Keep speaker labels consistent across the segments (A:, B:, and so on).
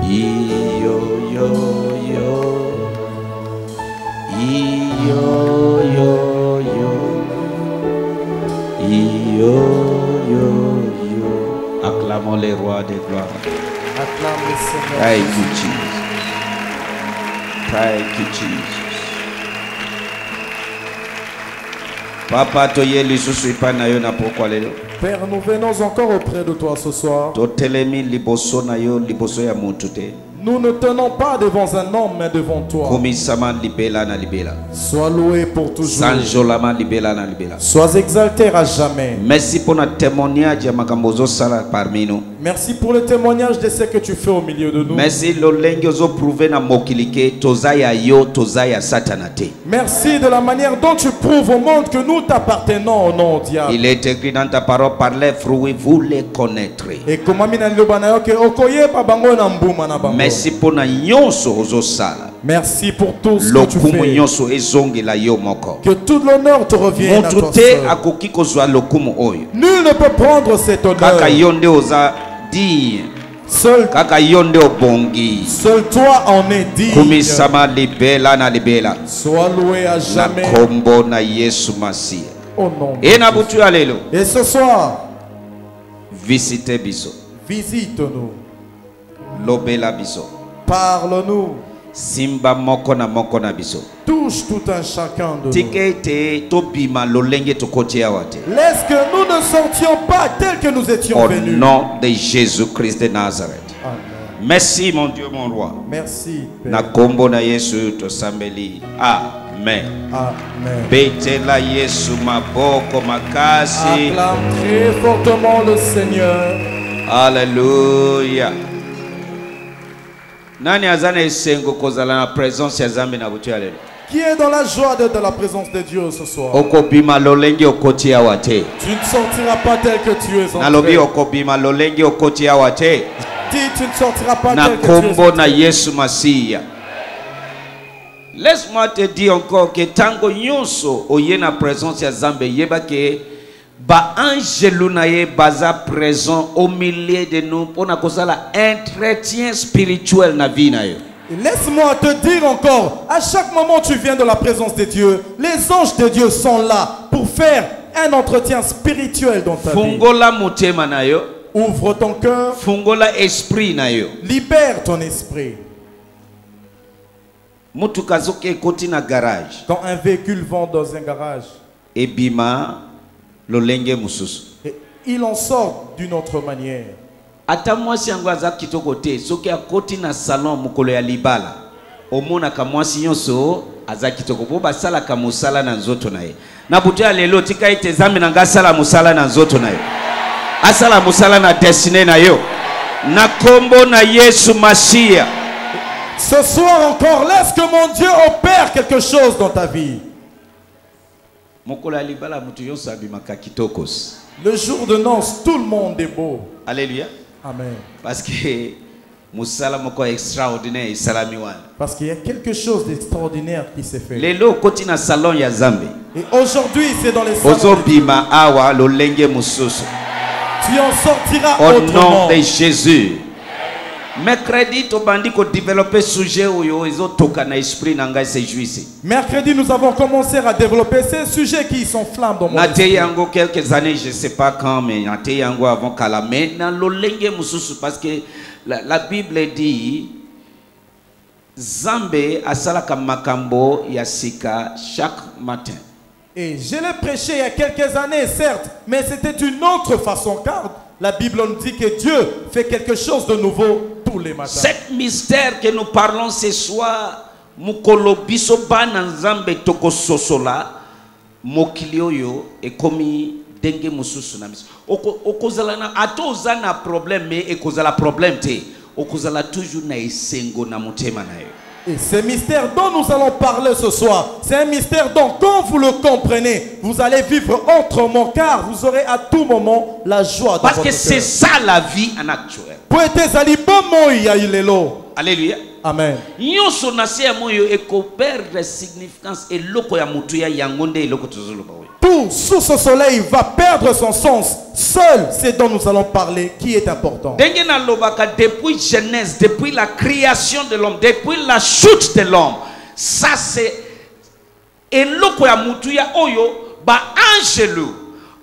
A: Iyo yo yo. Iyo yo yo. Iyo yo yo. Acclamons les rois des gloires.
B: Acclame le Seigneur.
A: Thank you, Jesus. Thank you, Jesus. Papa, toye lisusu ipana yo na pokwa lelo.
B: Père, nous venons encore auprès de toi ce soir.
A: Totelemi liboso na yo liboso ya mutu te.
B: Nous ne tenons pas devant un homme, mais devant toi.
A: Komisama libela na libela.
B: Sois loué pour toujours.
A: Sanjolama libela na libela.
B: Sois exalté à jamais.
A: Merci pour notre témoignage ya makambozo sala parmi nous.
B: Merci pour le témoignage de ce que tu fais au milieu de nous.
A: Merci lolenge ozo prouver na mokilike tozaya yo tozaya satanate.
B: Merci de la manière dont tu prouves au monde que nous t'appartenons au nom au diable.
A: Il est écrit dans ta parole, par les fruits vous les connaîtrez.
B: Et comment mina lobana ke okoye pa bango na mbuma na bango.
A: Merci pour na nyonso ozo sala.
B: Merci pour tout ce que tu
A: Lokumu
B: fais.
A: nyonso ezongi la yo moko.
B: Que tout l'honneur te revienne à toi
A: Montute
B: seul.
A: akoki kozwa lokumu oyo.
B: Nul ne peut prendre cet honneur.
A: Kaka yonde oza di.
B: Seul,
A: Kaka yonde obongi.
B: seul toi en es digne.
A: Kumisama libela na libela.
B: Sois loué à
A: Na
B: jamais
A: kombo na Yesu Masiya.
B: au nom de
A: Et na
B: Jésus.
A: butu ya lelo.
B: Et ce soir,
A: Visite biso.
B: visite-nous,
A: Lobela biso.
B: parle-nous,
A: Simba moko na biso.
B: touche tout un chacun de nous.
A: Tikete tobima lolenge tokoti awa te.
B: Laisse que nous ne sortions pas tels que nous étions
A: Au
B: venus.
A: nom de Jésus-Christ de Nazareth.
B: Amen.
A: Merci mon Dieu, mon roi.
B: Merci,
A: Na
B: Père.
A: kombo na Yesu tosambeli. Amen.
B: Amen.
A: Betela Yesu maboko makasi.
B: Acclame très fortement le Seigneur.
A: Alléluia. Nani azana esengo kozala na présence ya Zambe na butu ya lelo.
B: Qui est dans la joie d'être dans la présence de Dieu ce soir?
A: Okobima lolenge okoti awa te.
B: Tu ne sortiras pas tel que tu es
A: Nalobi
B: entré.
A: okobima lolenge okoti awa te.
B: Dis, tu ne sortiras pas
A: Na
B: tel que tu es
A: kombo na
B: entré.
A: Yesu Masiya. Laisse-moi te dire encore que tango nyonso oye na présence ya Zambe yeba ke ba angelu na ye baza présent au milieu de nous pour na kozala entretien spirituel na vie na yo.
B: Et laisse-moi te dire encore, à chaque moment où tu viens de la présence de Dieu, les anges de Dieu sont là pour faire un entretien spirituel dans ta vie.
A: Fungola motema na yo,
B: Ouvre ton cœur,
A: fungola esprit na yo.
B: libère ton esprit.
A: Mutuka zoke ekoti na garage.
B: Quand un véhicule vend dans un garage,
A: Ebima lolenge mususu.
B: et il en sort d'une autre manière.
A: Ata mwasi yango aza kitoko te soki akoti na salon mokolo ya libala omonaka mwasi nyonso aza kitoko po basalaka mosala na nzoto na ye. Na butu ya lelo tika ete Zambe na nga asala mosala na nzoto na yo, asala mosala na destine na yo, na kombo na Yesu Masiya.
B: Ce soir encore, laisse que mon Dieu opère quelque chose dans ta vie.
A: Mokolo ya libala mutu nyonso abimaka kitokos.
B: Le jour de noces, tout le monde est beau.
A: Alléluia.
B: Amen.
A: Parce que musala moko extraordinaire isalami wana.
B: Parce qu'il y a quelque chose d'extraordinaire qui s'est fait.
A: Lelo koti na salon ya Zambe.
B: Et aujourd'hui, c'est dans les salons.
A: Ozo bima awa lolenge mususu.
B: Tu en sortiras
A: Au
B: autrement.
A: nom de Jésus. Mercredi, tu bandi ko développer sujet oyo ezo toka na esprit nanga se juisi.
B: Mercredi, nous avons commencé à développer ces sujets qui sont flammes dans mon
A: Na te
B: esprit.
A: yango quelques années, je sais pas quand, mais na te yango avant Kalame, na lolenge mususu parce que la Bible dit Zambe asalaka makambo ya sika chaque matin.
B: Et je l'ai prêché il y a quelques années, certes, mais c'était une autre façon, car la Bible nous dit que Dieu fait quelque chose de nouveau tous les matins.
A: Cet mystère que nous parlons ce soir, mukolo biso bana Nzambe toko sosola, mokili oyo ekomi denge mususu na biso. Okozala na atoza na problème mais ekozala problème te. Okozala toujours na esengo na motema na yo.
B: Et ce mystère dont nous allons parler ce soir, c'est un mystère dont, quand vous le comprenez, vous allez vivre autrement, car vous aurez à tout moment la joie dans
A: Parce
B: votre
A: que c'est
B: cœur.
A: ça la vie en actuel.
B: Po ete ezali bomoi ya ilelo.
A: Alléluia.
B: Amen.
A: Nyonso na se moyo eko perdre significance et loko ya mutu ya yangonde et loko tozoloba we.
B: Tout sous ce soleil va perdre son sens. Seul, c'est dont nous allons parler qui est important.
A: Denge na lobaka depuis Genèse, depuis la création de l'homme, depuis la chute de l'homme. Ça c'est et loko ya mutu ya oyo ba angelo,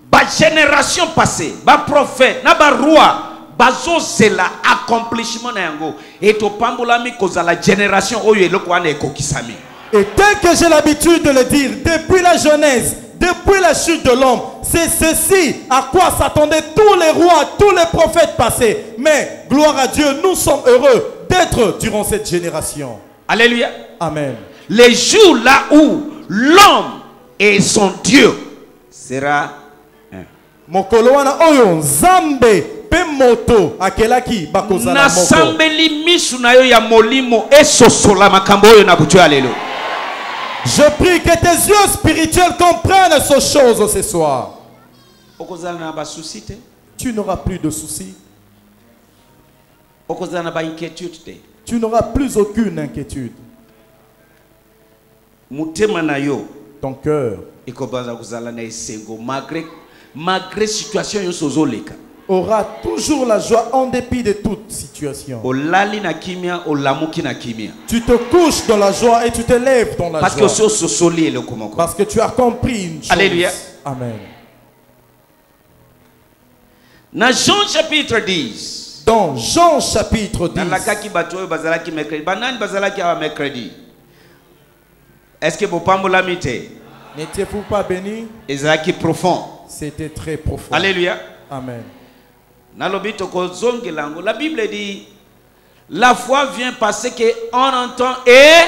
A: ba génération passée, ba prophète, na ba roi. Bazo c'est l'accomplissement na yango et to pambolami koza la génération oyo eloko wana ekokisami.
B: Et tel que j'ai l'habitude de le dire, depuis la Genèse, depuis la chute de l'homme, c'est ceci à quoi s'attendaient tous les rois, tous les prophètes passés. Mais, gloire à Dieu, nous sommes heureux d'être durant cette génération.
A: Alléluia.
B: Amen.
A: Les jours là où l'homme et son Dieu sera un.
B: Mokolo wana oyo nzambe pe moto akelaki bakozala moko.
A: Nasambeli misu na yo ya molimo esosola makambo oyo na butu ya lelo.
B: Je prie que tes yeux spirituels comprennent ces choses ce soir. Tu n'auras plus de soucis. Tu n'auras plus aucune inquiétude. Ton cœur aura toujours la joie en dépit de toute situation. Tu te couches dans la joie et tu te lèves dans la joie. Parce que tu as compris une chose.
A: Alléluia.
B: Amen.
A: Dans Jean chapitre 10.
B: Dans Jean chapitre 10.
A: Est-ce que vous n'étiez
B: pas béni?
A: Profond.
B: C'était très profond.
A: Alléluia.
B: Amen.
A: La Bible dit la foi vient parce qu'on entend et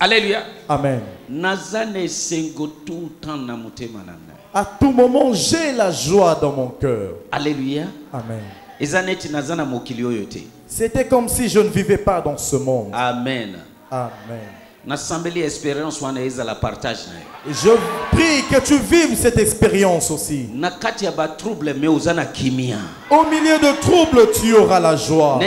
A: Alléluia.
B: Amen. À tout moment, j'ai la joie dans mon cœur.
A: Alléluia.
B: Amen.
A: C'était
B: comme si je ne vivais pas dans ce monde.
A: Amen.
B: Amen.
A: Je
B: prie que tu vives cette expérience aussi. Au milieu de troubles, tu auras la joie.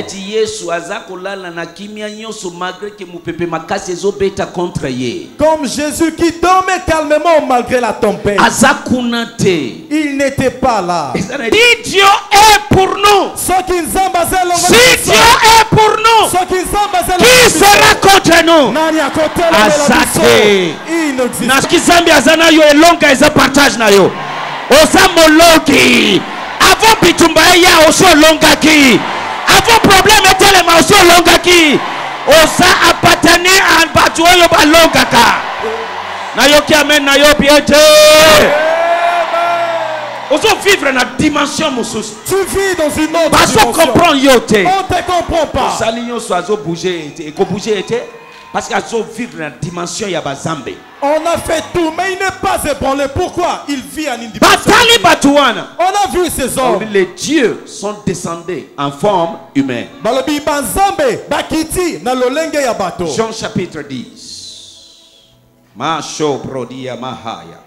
B: Comme Jésus qui dormait calmement malgré la tempête. Il n'était pas là.
A: Si Dieu est pour nous,
B: si Dieu
A: est pour nous, qui sera contre nous? Azake naski Zambia azana yo elonga eza partage na yo oza moloki avant bitumba ya oso longaki avant problème etelema oso longaki oza appartenir à batu oyo balongaka na yo ki amen na yo piete ozo vivre na dimension mosusu.
B: Tu vis dans une autre dimension.
A: Comprend yo te.
B: On te comprend pas.
A: Sali nyonso azo bouger et ko bouger était parce qu'elles ont vivre dans la dimension Yabazambe.
B: On a fait tout, mais il n'est pas ébranlé. Pourquoi? Il vit en une dimension. On a vu ces hommes.
A: Les dieux sont descendus en forme humaine. Jean chapitre 10. Macho prodia mahaya.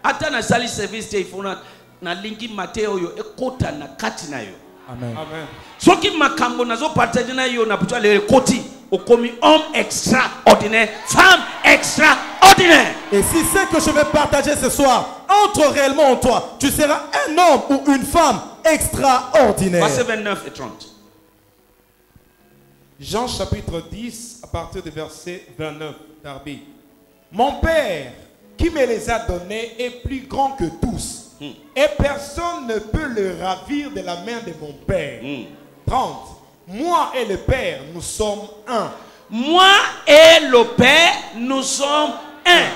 A: Atana sali service te ifuna na lingi Mateo yo ekota na kati na yo.
B: Amen. Amen.
A: Soki makambo nazo partage na yo na butwa le koti okomi homme extraordinaire, femme extraordinaire.
B: Et si c'est que je vais partager ce soir entre réellement en toi, tu seras un homme ou une femme extraordinaire.
A: Verset 29 et 30.
C: Jean chapitre 10 à partir du verset 29. Darby. Mon Père qui me les a donnés est plus grand que tous. Et personne ne peut le ravir de la main de mon Père. 30. Moi et le Père, nous sommes un.
A: Moi et le Père, nous sommes un.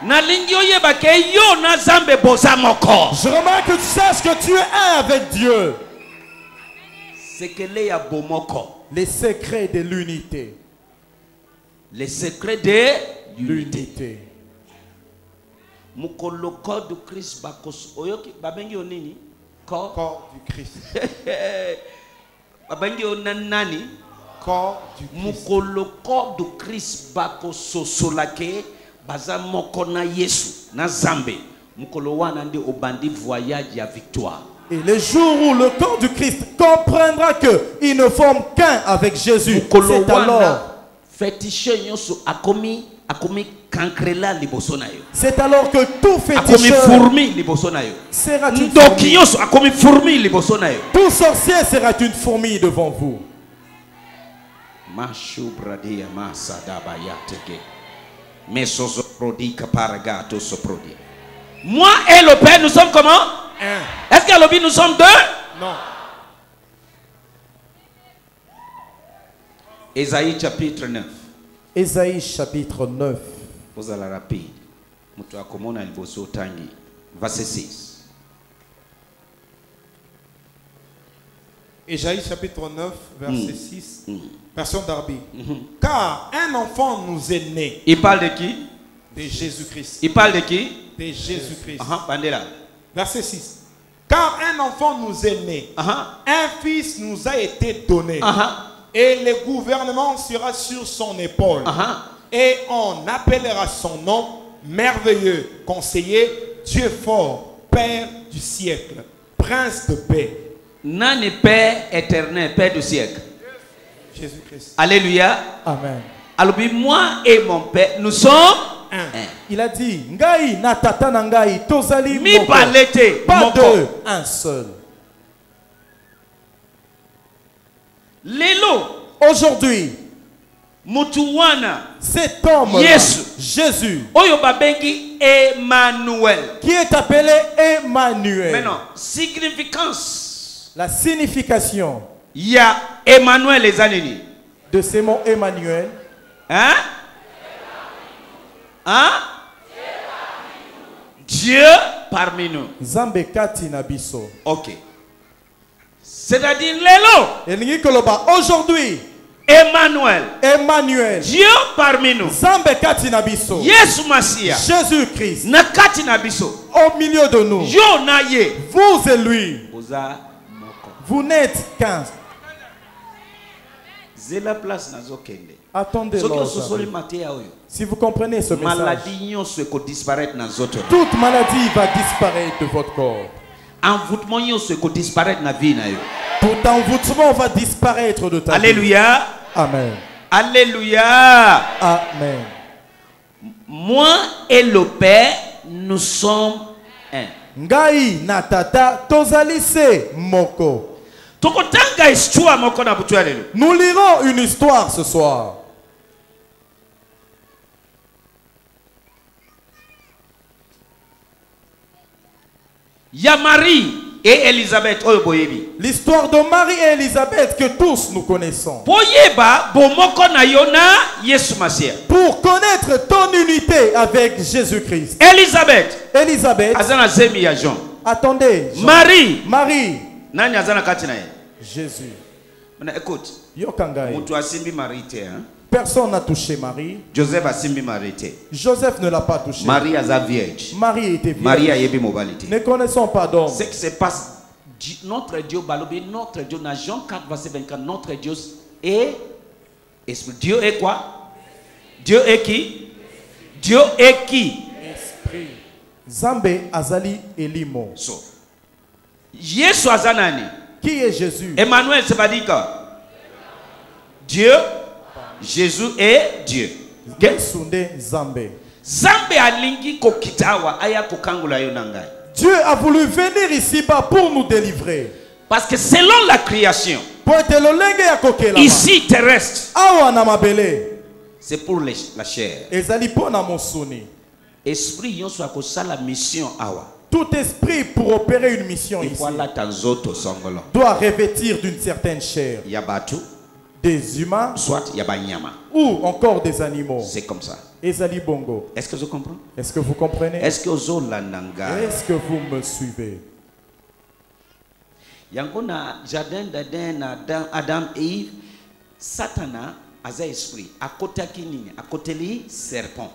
B: Je remarque que tu saches que tu es un avec Dieu. Les secrets de l'unité.
A: Les secrets de
B: l'unité.
A: Corps du Christ bakos oyoki babengi onini
C: corps du Christ.
A: Babengi onani
C: corps du Christ.
A: Mukolo corps du Christ bakososolake baza moko na Yesu na Zambe mukolo wana ndi obandi voyage ya victoire.
B: Et le jour où le corps du Christ comprendra qu'il ne forme qu'un avec Jésus, c'est alors c'est alors que tout féticheur sera une fourmi. Tout sorcier sera une fourmi devant vous.
A: Moi et le Père, nous sommes comment? Un. Est-ce qu'à l'objet nous sommes deux?
C: Non.
A: Ésaïe chapitre 9.
B: Ésaïe chapitre 9.
A: Vous allez rapide. Verset 6.
C: Ésaïe chapitre 9, verset 6. Version Darby. Car un enfant nous est né.
A: Il parle de qui?
C: De Jésus-Christ.
A: Il parle de qui?
C: De Jésus-Christ.
A: Bandela.
C: Verset 6. Car un enfant nous est né, un fils nous a été donné, et le gouvernement sera sur son épaule, et on appellera son nom merveilleux, conseiller, Dieu fort, Père du siècle, Prince de paix.
A: Nani Père éternel, Père du siècle.
C: Jésus-Christ.
A: Alléluia.
B: Amen.
A: Alors moi et mon Père, nous sommes un.
B: Il a dit, Ngai na tata na ngai tozali
A: mi
B: moko.
A: palete,
B: Pas deux, un seul.
A: Lelo.
B: Aujourd'hui,
A: Mutuwana.
B: cet homme, Jésus,
A: Oyo babengi Emmanuel,
B: qui est appelé Emmanuel.
A: Maintenant, significance.
B: La signification
A: Il y a Emmanuel les années.
B: de ces mots Emmanuel.
A: Hein? Hein? Dieu parmi nous.
B: Zambe kati na biso.
A: Ok. C'est-à-dire Lelo.
B: Elingi koloba aujourd'hui.
A: Emmanuel.
B: Emmanuel.
A: Dieu parmi nous.
B: Zambe kati na biso.
A: Yesu Masia.
B: Jésus-Christ.
A: Na kati na biso.
B: Au milieu de nous.
A: Yo na ye.
B: Vous et lui. Vous n'êtes qu'un.
A: C'est la place nazo kende.
B: Attendez si vous comprenez ce message, toute maladie va disparaître de votre corps. Tout envoûtement va disparaître de ta vie.
A: Alléluia.
B: Amen.
A: Alléluia.
B: Amen.
A: Moi et le Père, nous sommes un.
B: Ngai na tata tozali se moko. Nous lirons une histoire ce soir.
A: Il y a Marie et Élisabeth.
B: L'histoire de Marie et Élisabeth que tous nous connaissons. Pour connaître ton unité avec Jésus-Christ.
A: Élisabeth.
B: Attendez. Jean. Marie. Jésus.
A: Écoute.
B: Personne n'a touché Marie. Joseph ne l'a pas touché.
A: Marie était vierge.
B: Ne connaissons pas d'homme.
A: Ce qui se passe, notre Dieu, notre Dieu, dans Jean 4, verset 24, notre Dieu est esprit. Dieu est quoi? Dieu est qui? Dieu est qui?
B: Esprit. Zambe azali elimo.
A: So. Yesu azanani.
B: Qui est Jésus?
A: Emmanuel, c'est pas dit que Dieu, Jésus est Dieu.
B: Zambe.
A: Zambe alingi kokitawa aya kokangula yonanga.
B: Dieu a voulu venir ici-bas pour nous délivrer.
A: Parce que selon la création,
B: ici
A: terrestre,
B: c'est
A: pour la chair. Esprit yonso akosala mission awa.
B: Tout esprit pour opérer une mission ici doit revêtir d'une certaine chair. Des humains,
A: soit yabanyama,
B: ou encore des animaux.
A: C'est comme ça.
B: Ezali bongo.
A: Est-ce que je comprends?
B: Est-ce que vous comprenez?
A: Est-ce que
B: vous me suivez?
A: Yangona jardin d'Aden, Adam et Eve, Satana a esprit. À côté kinini, à côté li serpent,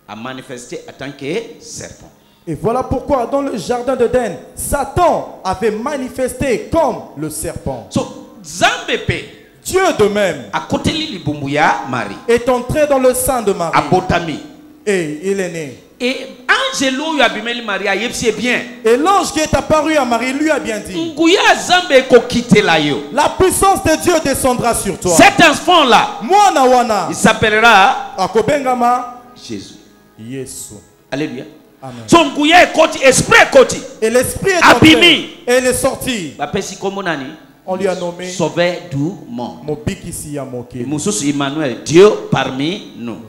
A: a manifesté en tant que serpent.
B: Et voilà pourquoi dans le jardin d'Éden, Satan avait manifesté comme le serpent.
A: So Zambepe.
B: Dieu de même
A: est entré
B: dans le sein de Marie Et il est né.
A: Et Angelo yabimeli Maria yepsi bien.
B: Et l'ange qui est apparu à Marie lui a bien dit,
A: Nguya zambe ko quitter la yo.
B: la puissance de Dieu descendra sur toi.
A: Cet enfant là,
B: Mwana wana
A: il s'appellera
B: akobengama
A: Jésus.
B: Yesu.
A: Alléluia.
B: Amen.
A: Son nguya koti esprit koti.
B: Et l'esprit est
A: Abimi.
B: entré et il est sorti.
A: Ba pesi komo nani?
B: On lui a nommé
A: Sauveur du monde.
B: Mobikisi ya Mokili.
A: Moussous Emmanuel, Dieu parmi nous.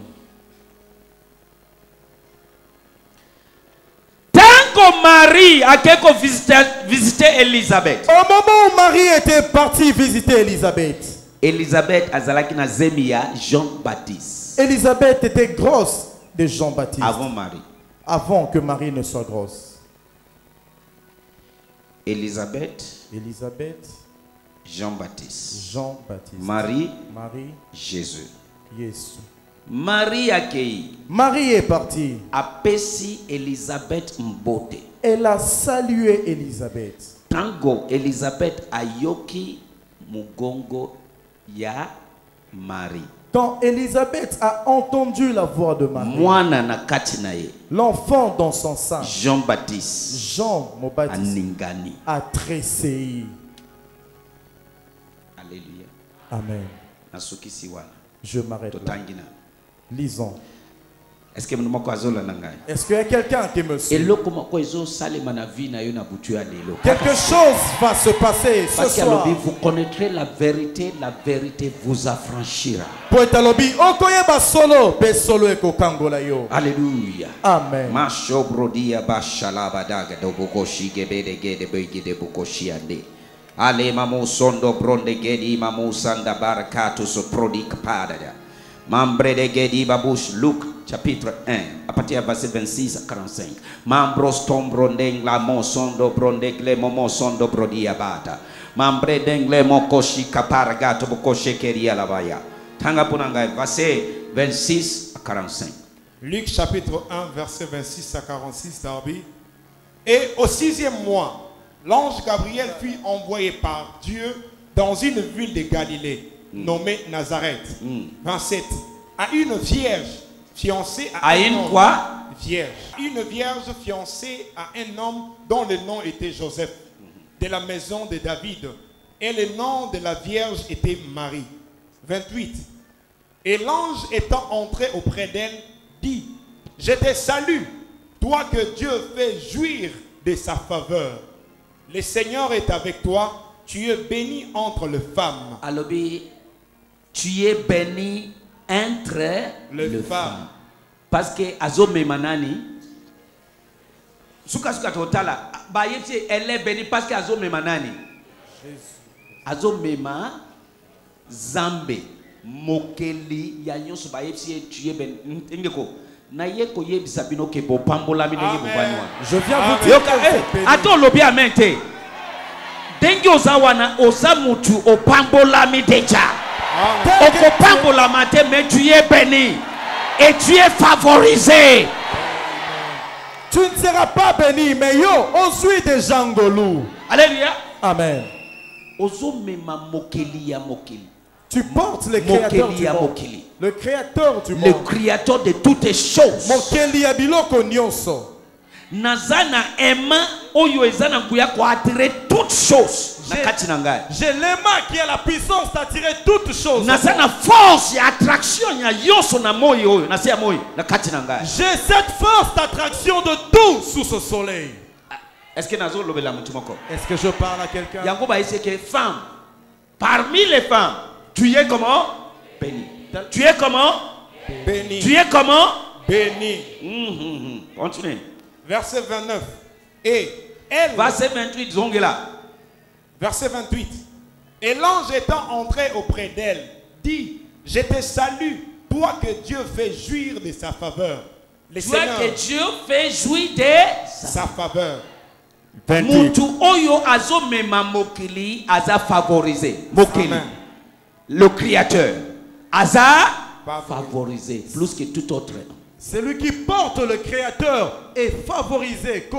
A: Tant que Marie a quelque visité Élisabeth.
B: Au moment où Marie était partie visiter Élisabeth,
A: Élisabeth azalaki na zemia Jean-Baptiste.
B: Élisabeth était grosse de Jean-Baptiste.
A: Avant Marie.
B: Avant que Marie ne soit grosse.
A: Élisabeth,
B: Jean-Baptiste.
A: Marie, Jésus. Marie accueilli.
B: Marie est partie.
A: Apesi Élisabeth mbote.
B: Elle a salué Élisabeth.
A: Tango Élisabeth ayoki mugongo ya Marie.
B: Quand Élisabeth a entendu la voix de Marie, l'enfant dans son sein,
A: Jean-Baptiste,
B: a tressailli.
A: Alléluia.
B: Amen. Je m'arrête là. Lisons. Est-ce qu'il y a quelqu'un qui me suit? Quelque chose va se passer ce soir.
A: Vous connaîtrez la vérité vous affranchira. Alléluia.
B: Amen.
A: Ale mamu sondo bronde gedi mamu sanda barakatu so prodik padaya. Mambre de gedi babush Luc chapitre 1 à partir du verset 26 à 45. Mambros tombronde la mo sondo bronde gle momo sondo brodia bata. Mambre dengle mo koshi kaparagato bokoshe keria labaya. Tanga punanga verset 26 à 45.
C: Luc chapitre 1 verset 26 à 46 Darby. Et au 6e mois, l'ange Gabriel fut envoyé par Dieu dans une ville de Galilée, nommée Nazareth. 27. À une vierge fiancée à un homme. Vierge. Une vierge fiancée à un homme dont le nom était Joseph, de la maison de David. Et le nom de la vierge était Marie. 28. Et l'ange étant entré auprès d'elle, dit, je te salue, toi que Dieu fait jouir de sa faveur. Le Seigneur est avec toi, tu es béni entre les femmes.
A: Alors, tu es béni entre les femmes. Parce que Azome Manani, Suka Totala, elle est bénie parce que Azome Manani. Azome Ma Zambe Mokeli Yanyon Subayepsi, tu es béni.
B: Je viens vous dire.
A: Attends, l'objet à main. Dengi ozawana ozamutu opambola mideja. Okopambola mate, mais tu es béni et tu es favorisé.
B: Tu ne seras pas béni, mais yo, on suit des gens golou.
A: Alléluia.
B: Amen.
A: Ozomema mokeli ya mokeli.
B: Tu portes le créateur du monde. Le créateur du monde.
A: Le créateur de toutes les choses.
B: Mokeli ya biloko nyonso.
A: Nazana ema oyo ezana kuya ko attirer toutes choses.
B: J'ai l'aimant qui a la puissance d'attirer toutes choses.
A: Nazana force et attraction ya yoso na moyo oyo. Nasia moyo na kati na ngai.
B: J'ai cette force d'attraction de tout sous ce soleil.
A: Est-ce que nazo lobela mutu moko?
B: Est-ce que je parle à quelqu'un?
A: Yango ba ese que femme parmi les femmes, tu es comment? Béni. Tu es comment?
C: Béni.
A: Tu es comment?
C: Béni.
A: Continue.
C: Verset 29. Et elle.
A: Verset 28, zongela.
C: Verset 28. Et l'ange étant entré auprès d'elle, dit, je te salue, toi que Dieu fait jouir de sa faveur. Le
A: Toi
C: Seigneur,
A: que Dieu fait jouir de
C: sa faveur.
B: 28.
A: Mutu oyo azo mema mokili aza favorisé. Mokili.
C: Amen.
A: Le créateur aza favorisé plus que tout autre.
B: Celui qui porte le créateur est favorisé.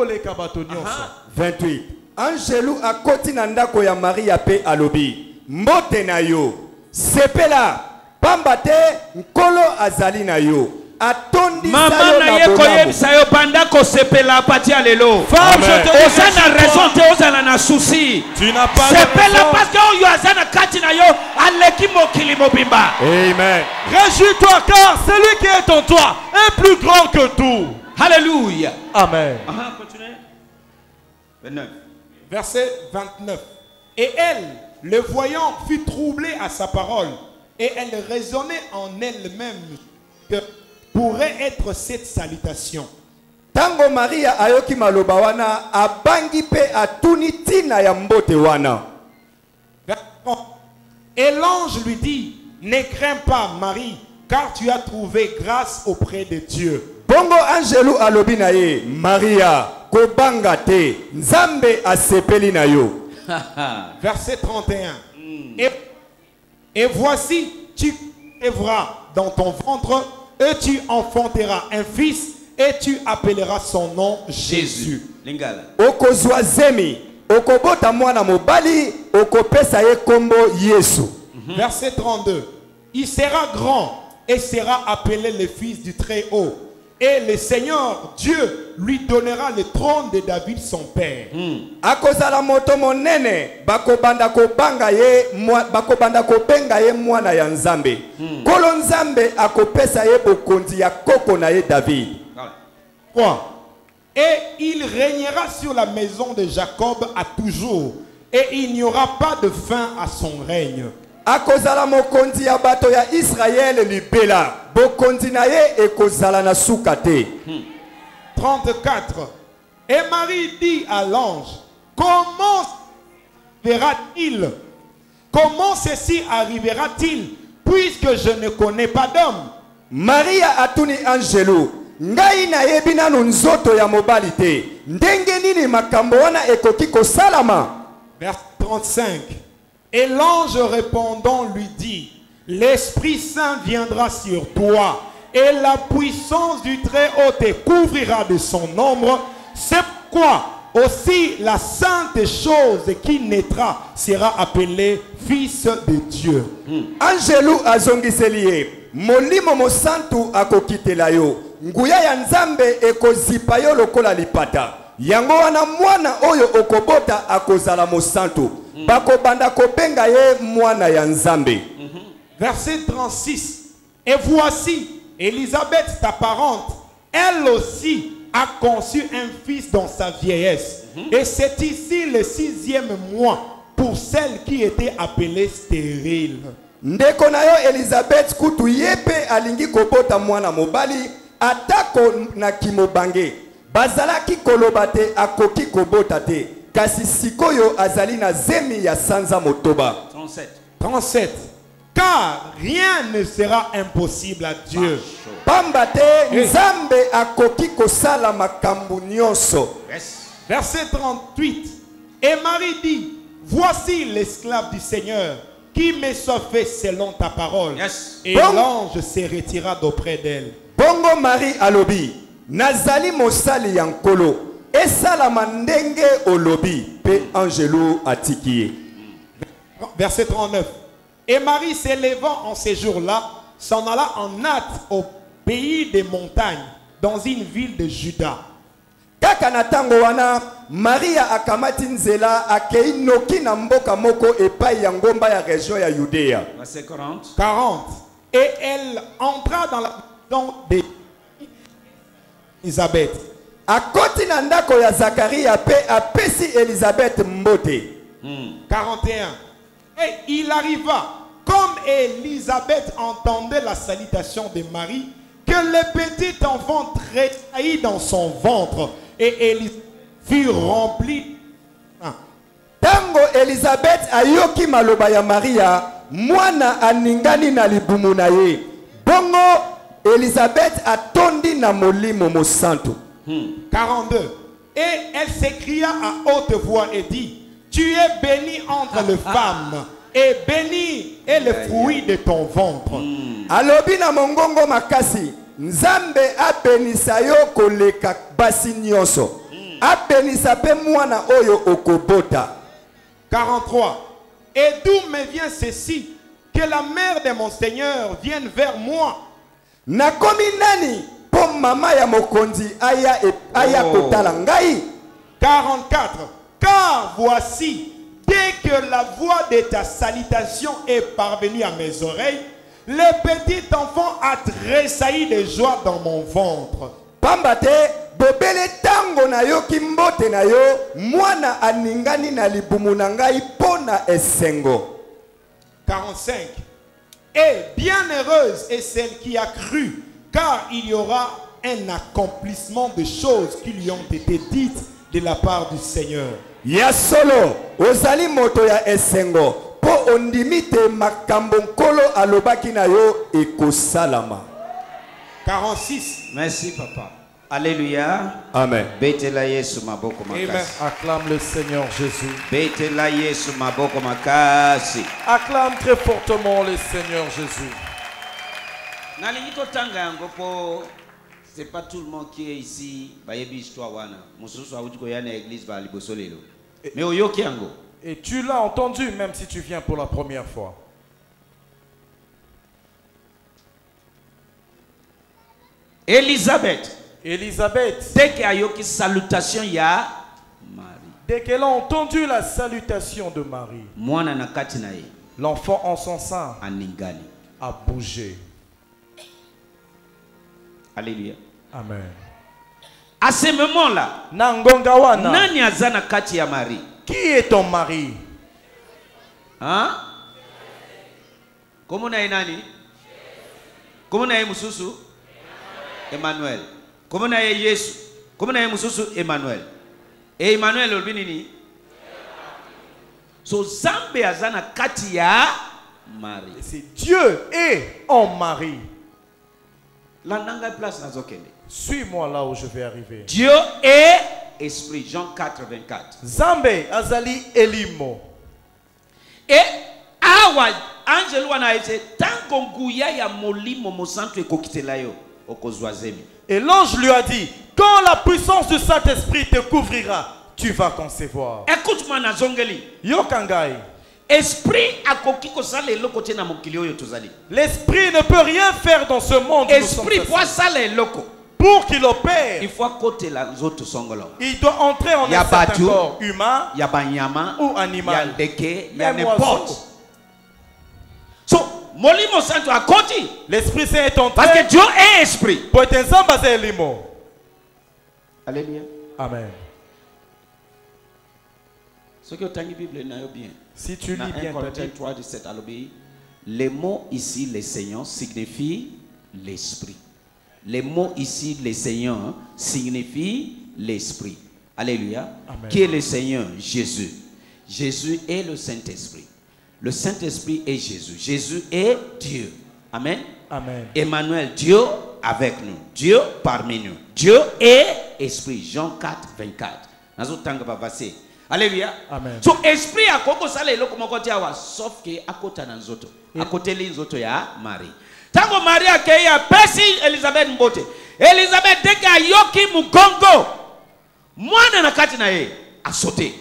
B: 28.
D: Angelu akoti na ndako ya Maria pe alobi. Mbote na yo. Sepela. Pamba te nkolo azali na yo. atondi
A: Maman na ye koyebisa yo banda kosepela pati alelo.
B: Femme, je te dis,
A: Oza na raison te oza na souci.
B: tu n'as pas de
A: Sepela
B: raison.
A: parce que yo aza na kati na yo aleki mokili mobimba.
D: Amen.
B: Réjouis-toi car celui qui est en toi est plus grand que tout.
A: Alléluia.
B: Amen.
A: Continuez. 29.
C: Verset 29. Et elle, le voyant, fut troublée à sa parole. Et elle raisonnait en elle-même que pourrait être cette salutation.
D: Tango Maria ayoki maloba wana abangi pe atuni tina ya mbote wana.
C: Verset 30. Et l'ange lui dit, ne crains pas Marie, car tu as trouvé grâce auprès de Dieu.
D: Bongo angelu alobi na ye, Maria kobanga te, Nzambe asepeli na yo.
C: Verset 31. Et voici, tu élèveras dans ton ventre, et tu enfanteras un fils, et tu appelleras son nom Jésus.
A: Lingala.
D: Okozwa zemi, okobota mwana mobali, okopesa ye kombo Yesu.
C: Verset 32. Il sera grand et sera appelé le fils du Très-Haut. Et le Seigneur Dieu lui donnera le trône de David son père.
D: Akozala moto monene, bakobanda kobanga ye, bakobanda kobenga ye mwana ya Nzambe. Kolo Nzambe akopesa ye bokonzi ya koko na ye David.
C: 3. Et il régnera sur la maison de Jacob à toujours. Et il n'y aura pas de fin à son règne.
D: Akozala mokonzi ya bato ya Israël libela. Bokonzi na ye ekozala na suka te.
C: 34. Et Marie dit à l'ange, comment verra-t-il? Comment ceci arrivera-t-il puisque je ne connais pas d'homme?
D: Maria atuni angelu, ngai na yebi nanu nzoto ya mobali te. Ndenge nini makambo wana ekoki kosalama?
C: Verset 35. Et l'ange répondant lui dit, l'Esprit Saint viendra sur toi et la puissance du Très-Haut te couvrira de son ombre. C'est pourquoi aussi la sainte chose qui naîtra sera appelée fils de Dieu.
D: Angelu azongiseli ye, molimo mosantu akokitela yo. Nguya ya Nzambe ekozipa yo lokola lipata. Yango wana mwana oyo okobota akozala mosantu. Bako banda kobenga ye mwana ya Nzambe.
C: Verset 36. Et voici, Élisabeth, ta parente, elle aussi a conçu un fils dans sa vieillesse. Et c'est ici le 6e mois pour celle qui était appelée stérile.
D: Ndeko na yo Elisabeth kutu yepe alingi kobota mwana mobali atako na kimobange. Bazalaki koloba te akoki kobota te. Kasi sikoyo azali na zemi ya sanza motoba.
C: 37. Car rien ne sera impossible à Dieu.
D: Pambate Nzambe akoki kosala makambu nyonso.
C: Verset 38. Et Marie dit, voici l'esclave du Seigneur qui me soit fait selon ta parole. Et
D: Bon.
C: l'ange se retira d'auprès d'elle.
D: Bongo Marie alobi, nazali mosali ya nkolo, esalama ndenge olobi, pe angelu atiki.
C: Verset 39. Et Marie s'élevant en ces jours-là, s'en alla en hâte au pays des montagnes, dans une ville de Juda.
D: Kaka na tango wana, Maria akamati nzela akei noki na mboka moko epai ya ngomba ya région ya Yudea.
A: Verset 40.
C: 40. Et elle entra dans la maison d'Élisabeth.
D: Akoti na ndako ya Zakaria pe apesi Elisabeth mbote.
C: 41. Et il arriva, comme Élisabeth entendait la salutation de Marie, que le petit enfant tressaillit dans son ventre. Et Élisabeth fut remplie.
D: Tango Elisabeth ayoki maloba ya Maria, mwana aningani na libumu na ye. Bongo Elisabeth atondi na molimo mosantu.
C: 42. Et elle s'écria à haute voix et dit, tu es bénie entre les femmes, et béni est le fruit de ton ventre.
D: Alobi na mongongo makasi, Nzambe abenisa yo koleka basi nyonso. Abenisa pe mwana oyo okobota.
C: 43. Et d'où me vient ceci, que la mère de mon Seigneur vienne vers moi?
D: nakomi nani po mama ya mokonzi aya kotala ngai.
C: 44. Car voici, dès que la voix de ta salutation est parvenue à mes oreilles, le petit enfant a tressailli de joie dans mon ventre.
D: Pambate bobele tango na yo kimbote na yo mwana aningani na libumu na ngai pona esengo.
C: 45. Et bienheureuse est celle qui a cru, car il y aura un accomplissement de choses qui lui ont été dites de la part du Seigneur.
D: Ya solo ozali moto ya esengo po ondimite makambo nkolo alobaki na yo ekosalama.
C: 46.
A: Merci papa. Alléluia.
D: Amen.
A: Betela Yesu maboko makasi.
B: Acclame le Seigneur Jésus.
A: Betela Yesu maboko makasi.
B: Acclame très fortement le Seigneur Jésus.
A: Nalingi tanga yango po c'est pas tout le monde qui est ici bayebi histoire wana. Mususu awuti ko yana église ba liboso lelo. Mais oyoki yango.
B: Et tu l'as entendu même si tu viens pour la première fois.
A: Elisabeth.
B: Dès
A: qu'elle a eu salutation ya Marie.
B: Dès qu'elle a entendu la salutation de Marie,
A: l'enfant
B: en son sein a bougé.
A: Alléluia.
B: Amen.
A: À ce moment-là,
B: Nani
A: azana kati ya Marie?
B: Qui est ton mari?
A: Hein? Comment na nani? Comment na mususu? Emmanuel. Comment na Yesu? Comment na mususu Emmanuel? Et Emmanuel olbinini? So Zambe azana kati ya Marie.
B: C'est Dieu est en Marie.
A: Landanga place nazokende.
B: Suis-moi là où je vais arriver.
A: Dieu est esprit. Jean 4, 24.
B: Zambe azali elimo.
A: Et awa angelo wana ese tango nguya ya molimo mosantu ekokitela yo okozwazemi.
B: Et l'ange lui a dit, quand la puissance du Saint-Esprit te couvrira, tu vas concevoir.
A: Écoute-moi na zongeli.
B: Yokangai.
A: Esprit akoki kosala eloko te na mokili oyo tozali.
B: L'esprit ne peut rien faire dans ce monde.
A: Esprit pour sala eloko.
B: Pour qu'il opère,
A: il faut kotela nzoto songolo.
B: Il doit entrer en un certain corps humain,
A: yabanyama
B: ou animal,
A: yandeke, n'importe. So, molimo santo akoti.
B: L'Esprit Saint est entré.
A: Parce que Dieu est esprit.
B: Pour être ensemble, c'est limo.
A: Alléluia.
B: Amen.
A: Ce que tu as Bible na yo bien.
B: Si tu lis bien,
A: 3, 17, les mots ici, les Seigneurs, signifient l'esprit. Les mots ici, les Seigneurs, signifient l'esprit. Alléluia.
B: Amen.
A: Qui est le Seigneur? Jésus. Jésus est le Saint-Esprit. Le Saint-Esprit est Jésus. Jésus est Dieu. Amen.
B: Amen.
A: Emmanuel, Dieu avec nous. Dieu parmi nous. Dieu est esprit. Jean 4, 24. Alléluia.
B: Amen.
A: So esprit a koko sala eloko moko tiawa sauf que akota na nzoto. Akoteli nzoto ya Marie. Tango Maria keya pesi Elisabeth mbote. Elisabeth deka yoki mugongo. Mwana na kati na ye a sauté.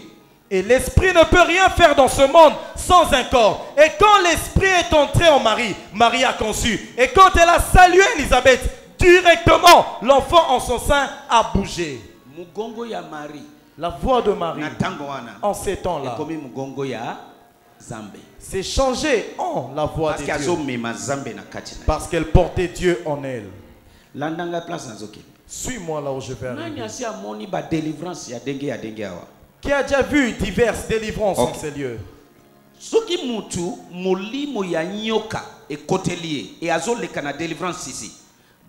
B: Et l'esprit ne peut rien faire dans ce monde sans un corps. Et quand l'esprit est entré en Marie, Marie a conçu. Et quand elle a salué Elisabeth, directement, l'enfant en son sein a bougé.
A: Mugongo ya Marie.
B: La voix de Marie, en ces temps-là, c'est changé en la voix de Dieu.
C: Parce qu'elle portait Dieu en elle.
B: Suis-moi là où je vais arriver. Qui a déjà vu diverses délivrances en ces lieux?
A: Soki mutu molimo ya nyoka ekotelier et azoleka na délivrance ici.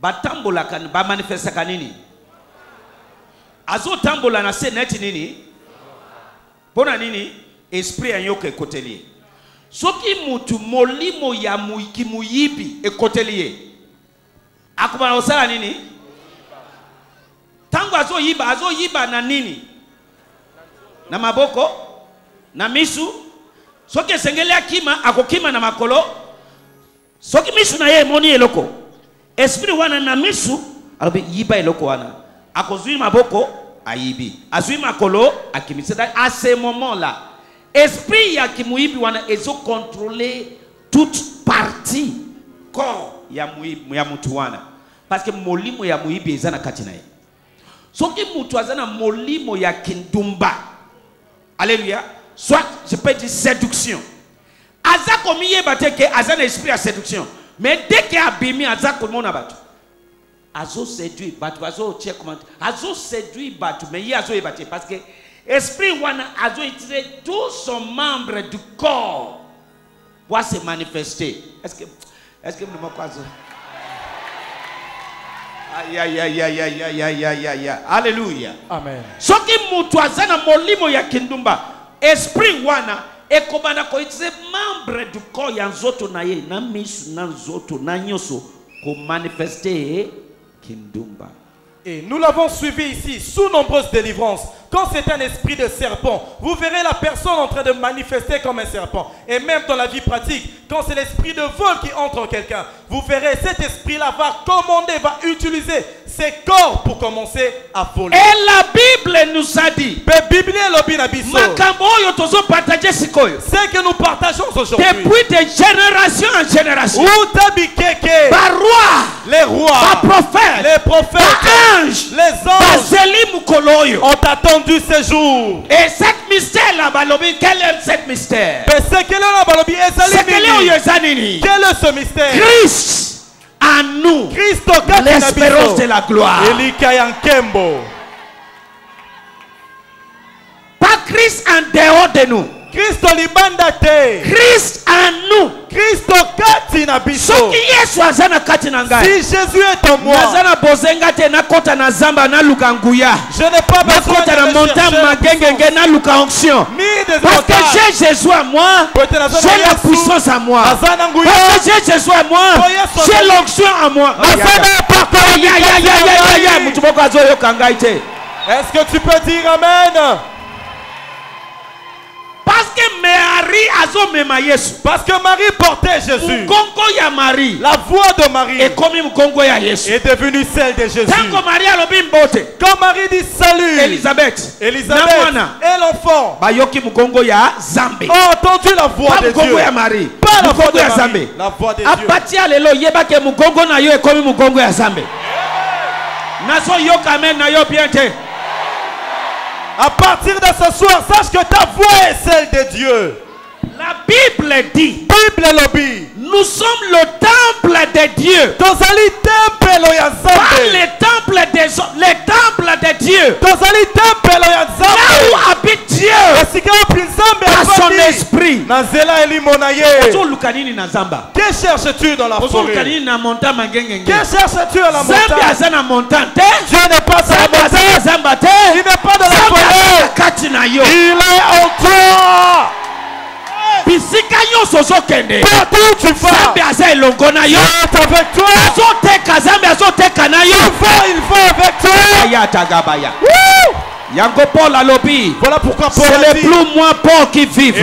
A: Batambola kan ba manifesta kanini? Azotambola na seneti nini? Pona nini? Esprit ya nyoka ekotelier. Soki mutu molimo ya muyibi ekotelier. Akubana osala nini? Tango azoyiba na nini? Na maboko, na misu. Soki sengele akima akokima na makolo. Soki misu na ye moni eloko. Esprit wana na misu alobi yiba eloko wana. Akozui maboko ayibi. Azui makolo akimi. C'est à ce moment-là, esprit ya kimuibi wana ezo contrôler toute partie corps ya muibi ya mutu wana. parce que molimo ya muibi eza na kati na ye. Soki mutu aza na molimo ya kindumba, alléluia, soit je peux dire séduction. Aza komi yeba te ke aza na esprit ya séduction, mais dès que abimi aza komona batu, azo séduit batu, azo tie comment, azo séduit batu, mais yi azo yeba te parce que esprit wana azo utiliser tout son membre du corps pour se manifester. Est-ce que nous m'avons quoi ça? Aïe aïe aïe aïe aïe aïe aïe aïe aïe. Alléluia.
B: Amen.
A: Soki mutu azana molimo ya kindumba, esprit wana ekobana ko utiliser membre du corps ya nzoto na ye, na misu na nzoto na nyoso ko manifester kindumba.
B: Et nous l'avons suivi ici, sous nombreuses délivrances. Quand c'est un esprit de serpent, vous verrez la personne en train de manifester comme un serpent. Et même dans la vie pratique, quand c'est l'esprit de vol qui entre en quelqu'un, vous verrez cet esprit-là va commander, va utiliser ses corps pour commencer à voler.
A: Et la Bible nous a dit,
B: La Bible c'est que nous partageons aujourd'hui.
A: depuis de génération en génération, par roi,
B: les rois,
A: par prophète,
B: les prophètes,
A: par ange,
B: les anges ont attendu ce jour.
A: et cette mystère-là, quel est ce mystère?
B: C'est quel est ce mystère?
A: Christ en nous, l'espérance de la gloire. Pas Christ en dehors de nous.
B: Christ
A: Christ en nous.
B: Kristo kati na biso.
A: Soki Yesu azana kati na ngai.
B: Si Jésus est en moi.
A: Nazana bozenga te na kota na zamba na luka nguya.
B: Je n'ai pas besoin
A: de la montagne magengenge na luka onction. Parce que j'ai Jésus à moi. J'ai la puissance à moi. Parce que j'ai Jésus à moi. J'ai l'onction à moi.
B: Est-ce que tu peux dire amen?
A: Parce que Marie azomema Yesu.
B: Parce que Marie portait Jésus.
A: Mukongo ya Marie.
B: La voix de Marie
A: est comme mukongo ya Yesu.
B: Est devenue celle de Jésus.
A: Tango Marie alobi mbote.
B: Quand Marie dit salut.
A: Elisabeth.
B: Et l'enfant.
A: Bayoki mukongo ya Zambe.
B: A entendu la voix de Dieu.
A: Mukongo ya Marie.
B: Pas la voix de
A: Marie.
B: La voix de Dieu.
A: Apati alelo yeba ke mukongo na yo ekomi mukongo ya Zambe. Naso yo kamen na yo bien te.
B: À partir de ce soir, sache que ta voix est celle de Dieu.
A: La Bible dit, nous sommes le temple de Dieu. Pas le temple des hommes, le temple de Dieu. Là où habite Dieu, par son esprit.
B: Que cherches-tu dans la forêt? Que cherches-tu à la montagne? Dieu n'est pas à la montagne. Il n'est pas dans la forêt. Il est en toi. Partout où tu vas, Dieu est avec toi. Il va avec toi. Voilà pourquoi Paul
A: c'est le plus moi Paul qui vit.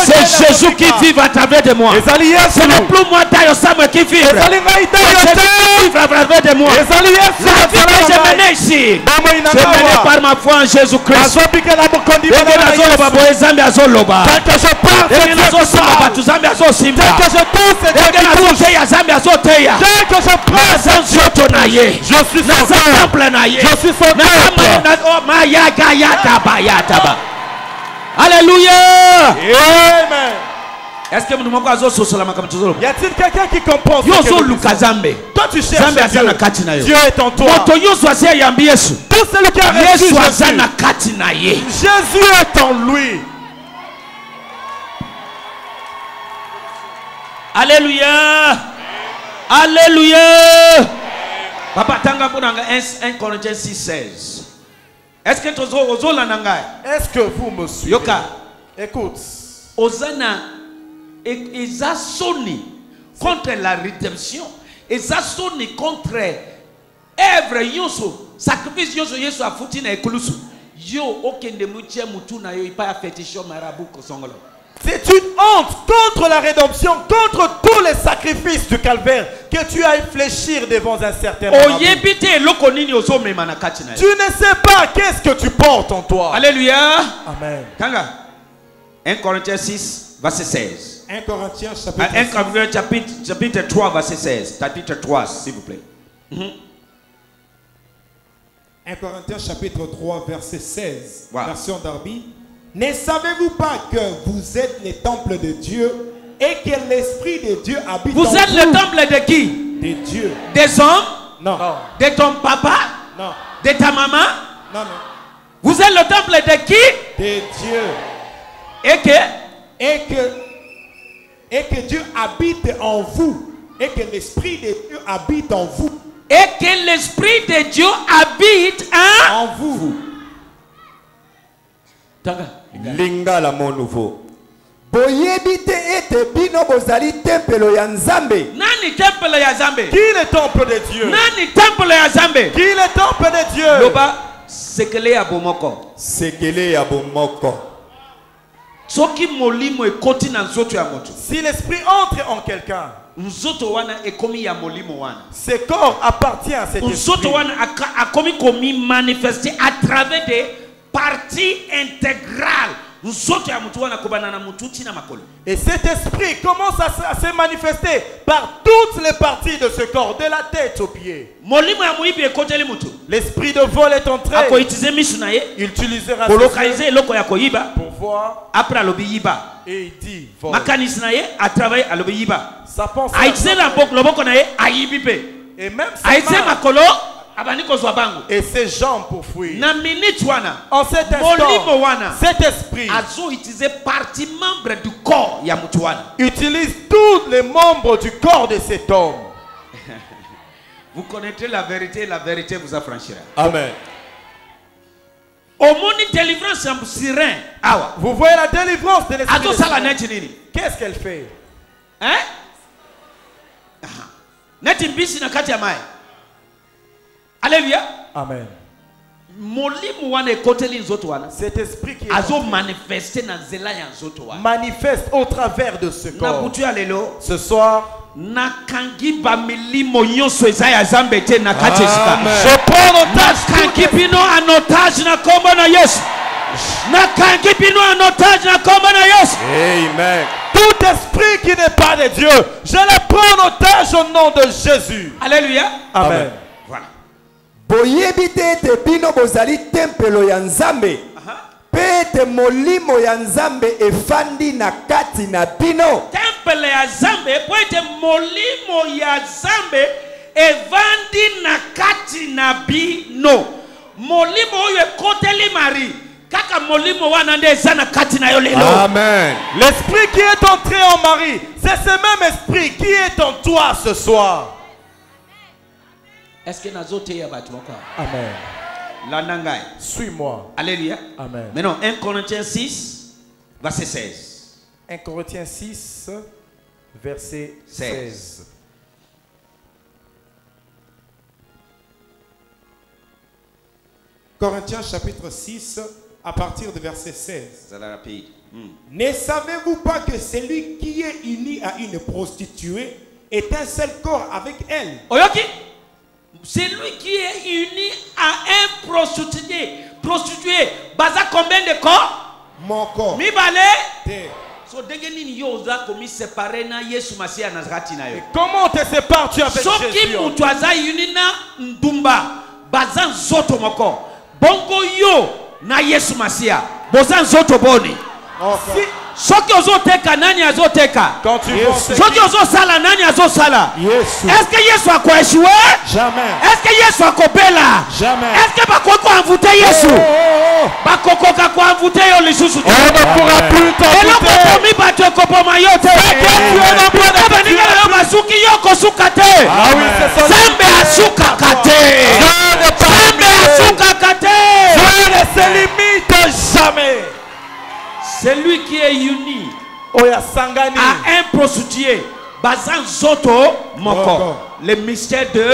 A: C'est Jésus qui vit à travers de moi. C'est le plus moi Tayo Samuel qui vit. C'est Jésus qui vit à travers de moi. La vie que j'ai menée ici, c'est menée par ma foi en Jésus-Christ.
B: Tant que je pars,
A: Alléluia.
B: Amen.
A: Est-ce que nous
B: y a-t-il quelqu'un qui comprend
A: ce que
B: toi tu cherches Dieu. Dieu est en toi. Tout celui qui a reçu Jésus est en lui.
A: Alléluia. Alléluia. Papa tanga bunanga 1 Corinthiens 6:16. Est-ce que
B: vous me suivez?
A: Yoka.
B: Écoute.
A: Osana eza soni contre la rédemption. Eza soni contre œuvre yoso. Sacrifice yoso yesu afuti na ekulusu. Yo okende mutia mutu na yo ipa fétichon marabout kosongolo.
B: C'est une honte contre la rédemption, contre tous les sacrifices du calvaire que tu ailles fléchir devant un certain moment. Tu ne sais pas qu'est-ce que tu portes en toi.
A: Alléluia.
B: Amen.
A: 1 Corinthiens 6, verset 16.
C: 1 Corinthiens
A: chapitre 3, verset 16. Chapitre 3, s'il vous plaît.
C: 1 Corinthiens chapitre 3 verset 16,
A: Wow.
C: version Darby. Ne savez-vous pas que vous êtes les temples de Dieu et que l'Esprit de Dieu habite en
A: Vous êtes le temple de qui?
C: De Dieu.
A: Des hommes?
C: Non.
A: De ton papa?
C: Non.
A: De ta maman?
C: Non, non.
A: Vous êtes le temple de qui?
C: De Dieu. Et que Dieu habite en vous. Et que l'Esprit de Dieu habite en vous.
A: Et que l'Esprit de Dieu habite
C: En vous.
D: Lingala mon nouveau. Boyebite ete bino bozali tempelo ya Nzambe.
A: Nani temple ya Zambe?
B: Qui est le temple de Dieu?
A: Nani temple ya Zambe?
B: Qui est le temple de Dieu?
A: Loba sekele ya bomoko.
D: Sekele ya bomoko.
A: Soki molimo ekoti na nzoto ya moto.
B: Si l'esprit entre en quelqu'un,
A: Nzoto wana ekomi ya molimo wana.
B: ce corps appartient à cet esprit.
A: Nzoto wana akomi komi manifester à travers des parties intégrales. Nzoto ya mutu wana kobana na mutu tina makolo.
B: Et cet esprit commence à se manifester par toutes les parties de ce corps, de la tête aux pieds.
A: Molimo ya muibi ekoteli mutu.
B: L'esprit de vol est entré.
A: Ako itize misu na ye.
B: Il utilisera
A: Pour
B: ses
A: localiser
B: yeux
A: eloko ya koyiba.
B: pour voir
A: Après alobi yiba.
B: et il dit vol.
A: Makanisi na ye a travaillé alobi yiba.
B: Ça pense
A: A itize na loboko na ye ayibi pe.
B: et même
A: A itize
B: ses mains
A: makolo abani kozwa bango.
B: et ses jambes pour fuir.
A: Na minute wana.
B: En cet
A: Molimo
B: instant,
A: wana.
B: cet esprit
A: Azo itize partie membre du corps ya mutu wana.
B: utilise tous les membres du corps de cet homme.
A: Vous connaîtrez la vérité et la vérité vous affranchira.
D: Amen.
A: Au monde délivrance ya sirin awa.
B: Vous voyez la délivrance de l'esprit.
A: Azo
B: de
A: sala
B: Dieu.
A: neti nini?
B: Qu'est-ce qu'elle fait?
A: Hein? Neti mbisi na kati ya mai. Alléluia.
B: Amen.
A: Molimo wana ekoteli nzoto wana.
B: Cet esprit qui est
A: Azo manifester na nzela ya nzoto wana.
B: manifeste au travers de ce
A: Na
B: corps.
A: butu ya lelo
B: Ce soir,
A: nakangi ba milimo nyonso eza ya Zambe te na kati esika.
D: Amen.
B: je prends en otage
A: Nakangi bino en otage na kombo na Yesu. Nakangi bino en otage na kombo na Yesu.
D: Amen.
B: tout esprit qui n'est pas de Dieu. Je le prends en otage au nom de Jésus.
A: Alléluia.
B: Amen.
A: Voilà.
D: Boyebite ete bino bozali tempelo ya Nzambe. Pe ete molimo ya Nzambe efandi na kati na bino.
A: Temple ya Zambe po ete molimo ya Zambe evandi na kati na bino. Molimo oyo ekoteli Marie. Kaka molimo wana nde eza na kati na yo lelo.
D: Amen.
B: L'esprit qui est entré en Marie, c'est ce même esprit qui est en toi ce soir.
A: Est-ce que nazote ya batu moko?
B: Amen.
A: Landangai.
B: Suis-moi.
A: Alléluia.
B: Amen.
A: Maintenant 1 Corinthiens 6 verset 16.
B: 1 Corinthiens 6, verset 16.
C: Corinthiens chapitre 6, à partir de verset 16.
A: Ça la rapide.
C: Ne savez-vous pas que celui qui est uni à une prostituée est un seul corps avec elle?
A: Oyoki, celui qui est uni à un prostitué, baza combien de corps?
C: Mon corps.
A: Mi bale?
C: Terre.
A: So denge nini yo oza komi séparé na Yesu Masia Nazareti na yo.
B: Comment te sépares-tu avec
A: Soki
B: Jésus?
A: mutu aza uni na ndumba, baza nzoto moko. Bongo yo na Yesu Masia, boza nzoto boni.
C: Encore.
A: Soki ozoteka nani azoteka?
B: Quand tu
C: Yes.
B: penses
A: Soki ozosala nani azosala?
C: Yesu.
A: Est-ce que Yesu akoeshuwe?
C: Jamais.
A: Est-ce que Yesu akobela?
C: Jamais.
A: Est-ce que bakoki koinvite Yesu? Bakokoka koinvite yo lisusu te.
B: on ne pourra plus
A: Eloko
B: t'envoûter.
A: komi bato ekopoma yo te. Baningana yo basuki yo kosuka te.
B: Ah oui, c'est son
A: Zambe asukaka te. Zambe asukaka te.
B: Dieu ne se limite jamais.
A: Celui qui est uni
B: Oya Sangani.
A: à un prostitué, bazan zoto moko.
C: Moko.
A: Le mystère de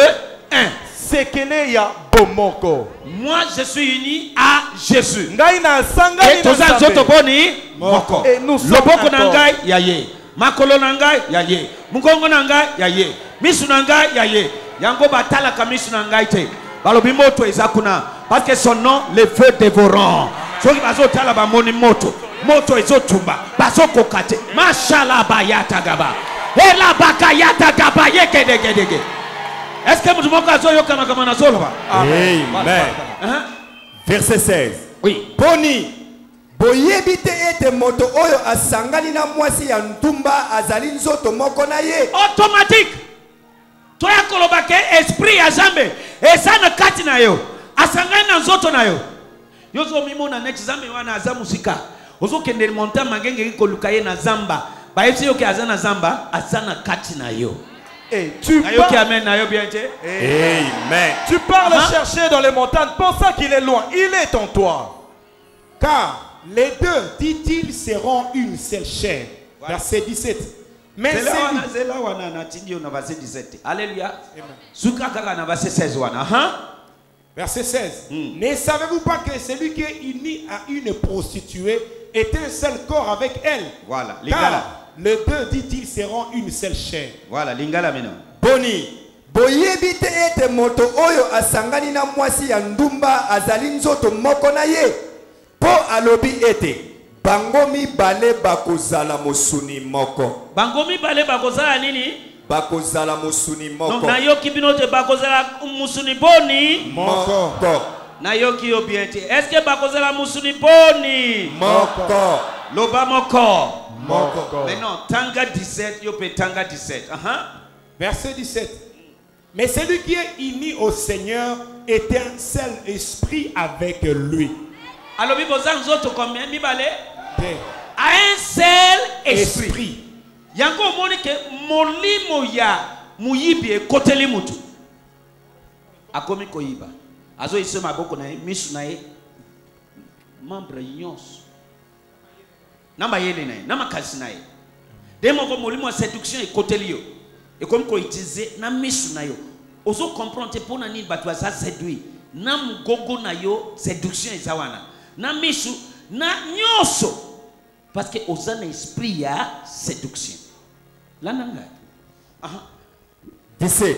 A: 1.
B: Sekele ya bomoko.
A: Moi je suis uni à Jésus.
B: Ngai na Sangani
A: Et toza
B: na
A: zoto
B: Nzambe.
A: boni moko.
B: Et nous sommes
A: Loboko na
B: d'accord.
A: ngai ya ye. Makolo na ngai ya ye. Mukongo na ngai ya ye. Misu na ngai ya ye. Yango batala ka misu na ngai te. Balobi moto eza kuna. Parce que son nom le feu dévorant. Soki bazo tala ba moni moto. Moto ezotumba. Bazo kokate. Mashallah bayata gaba. Ela bakayata gaba yekedegedege. Est-ce que vous
D: Amen. Verset 16.
A: Oui.
D: Boni. Boyebite ete moto oyo asangani na mwasi ya ntumba azali nzoto moko na ye.
A: Automatique. Toya kolobake esprit ya zambe. Esa na kati na yo. Asangani na nzoto na yo. Yozo mimo na net zambe wana azamu sika. Ozo kende monta magenge ko lukaye na zamba. Ba yesi yo ke azana zamba, azana kati na yo.
B: Et tu pars le chercher dans les montagnes, pensant qu'il est loin. Il est en toi.
C: Car les deux, dit-il, seront une seule chair. Verset 17. Mais
A: Alléluia.
C: Verset 16. Ne savez-vous pas que celui qui est uni à une prostituée est un seul corps avec elle?
A: Voilà.
C: Car les deux, dit-il, seront une seule chair.
A: Voilà. Lingala meno.
D: Boni. Boyebite ete moto oyo asangani na mwasi ya ndumba azali nzoto moko na ye. Po alobi ete. Bangomi bale bakozala mosuni moko.
A: Bangomi bale bakozala nini?
D: Bakozala musuni moko.
A: Donc na yoki binote bakozala musuni boni
D: moko.
A: Na yoki yo bien te. Est-ce que bakozala musuni boni
D: moko?
A: Loba moko.
D: Moko.
A: Mais non, tanga 17, yo pe tanga 17.
C: Verset 17. Mais celui qui est uni au Seigneur est un seul esprit avec lui.
A: Alors bibozan zoto combien mibale? À un seul esprit. Yango moni ke molimo ya muyibi koteli mutu. Akomi koyiba. Azo iso maboko na misu na ye. Membre nyos. Namba yele na ye, nama kasi na ye. Demo ko molimo séduction e koteli yo. Et comme ko utiliser na misu na yo. Ozo comprendre pour na ni batu za séduit. Na mgogo na yo séduction ezawana. Na misu na nyoso. Parce que osana esprit ya séduction. Lananga.
D: 17.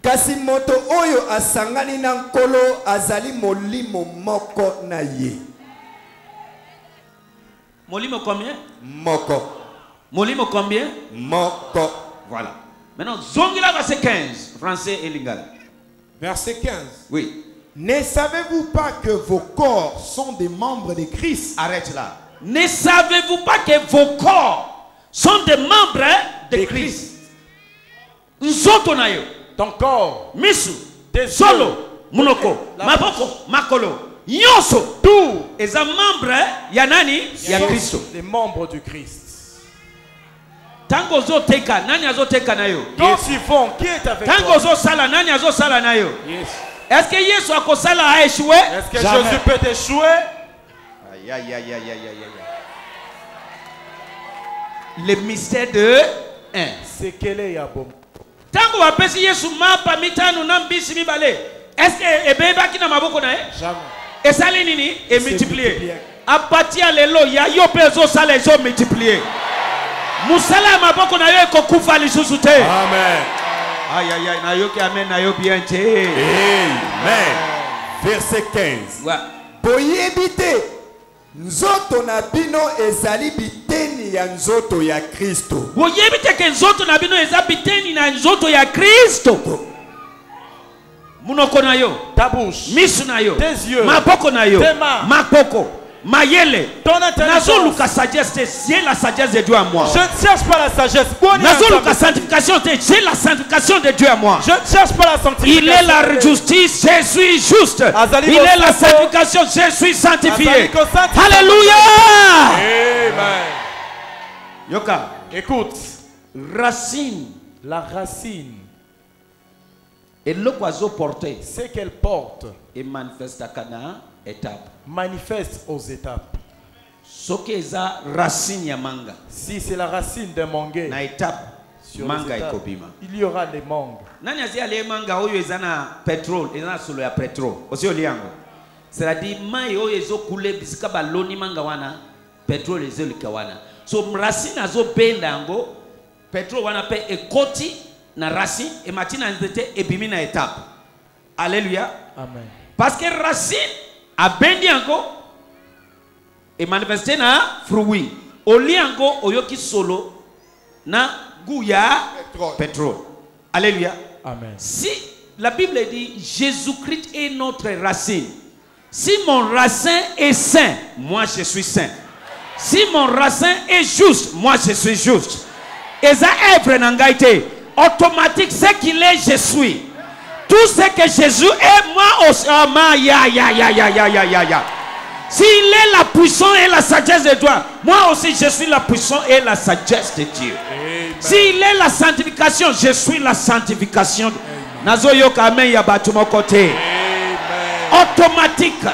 D: Kasi moto oyo asangani na nkolo azali molimo moko na ye.
A: Molimo combien?
D: Moko.
A: Molimo combien?
D: Moko.
A: Voilà. Maintenant, Zongila verset 15. Français et lingala.
C: Verset 15.
A: Oui.
C: Ne savez-vous pas que vos corps sont des membres de Christ?
A: Arrête là. Ne savez-vous pas que vos corps sont des membres de Christ? Nzoto na yo.
B: Ton corps.
A: Misu. Solo. Munoko. Maboko. Makolo. Nyoso.
B: Tout.
A: Et un membre ya nani? Ya Christ.
B: Les membres du Christ.
A: Tango zo teka. Nani azo teka na yo?
B: Quand tu vends, qui est avec toi?
A: Tango zo sala. Nani azo sala na yo?
C: Yes.
A: Est-ce que Yesu akosala a échoué?
B: Est-ce que Jésus peut échouer?
A: Aïe, aïe, aïe, aïe, aïe, aïe. Le mystère de 1.
B: C'est quel est Yabom?
A: Tango wapesi Yesu mapa mitano na mbisi mibale. Est-ce que ebeba kina maboko na ye?
C: Jamais.
A: Et ça les nini? Et multiplier. À partir de l'élo, ya yo peso sale zo multiplier. Musala maboko na yo ekokufa lisusu te.
D: Amen.
A: Aïe aïe aïe, na yo ki amen na yo bien te.
D: Amen. Verset 15.
A: Ouais.
D: Boyebite nzoto na bino ezali biteni ya nzoto ya Kristo.
A: Boyebite ke nzoto na bino eza biteni na nzoto ya Kristo. Munoko na yo,
B: ta bouche,
A: misu na yo,
B: tes yeux,
A: maboko na yo,
B: tes mains,
A: mapoko, mayele,
B: ton intelligence.
A: Nazo luka sagesse, c'est la sagesse de Dieu à moi.
B: Je ne cherche pas la sagesse.
A: Nazo luka sanctification, c'est la sanctification de Dieu à moi.
B: Je ne cherche pas la sanctification.
A: Il est la justice, je suis juste. Il est la sanctification, je suis sanctifié. Alléluia.
B: Amen.
A: Yoka,
B: écoute,
A: racine,
B: la racine.
A: Et le oiseau porté,
B: c'est qu'elle porte
A: et manifeste à Cana étape.
B: Manifeste aux étapes.
A: Sokeza racine ya manga.
B: Si c'est la racine d'un mangue,
A: na étape
B: sur
A: manga ekobima.
B: Il y aura les mangues.
A: Nani azia les manga oyo ezana pétrole, ezana solo ya pétrole. Aussi oliango. C'est-à-dire mai oyo ezo couler bisika baloni manga wana, pétrole ezo likawana. So racine azo benda ngo, pétrole wana pe ekoti na racine et matina nzete ebimi na étape. Alléluia.
B: Amen.
A: Parce que racine a bendi encore et manifesté na fruit. Oli encore oyoki solo na guya pétrole. Alléluia.
B: Amen.
A: Si la Bible dit Jésus-Christ est notre racine. Si mon racine est saint, moi je suis saint. Si mon racine est juste, moi je suis juste. Et ça œuvre n'engaité. Automatique, ce qu'il est, je suis. Tout ce que Jésus est, moi aussi. S'il est la puissance et la sagesse de Dieu, moi aussi je suis la puissance et la sagesse de Dieu. S'il est la sanctification, je suis la sanctification. Nazoyoka amen ya batu mokote. Automatique.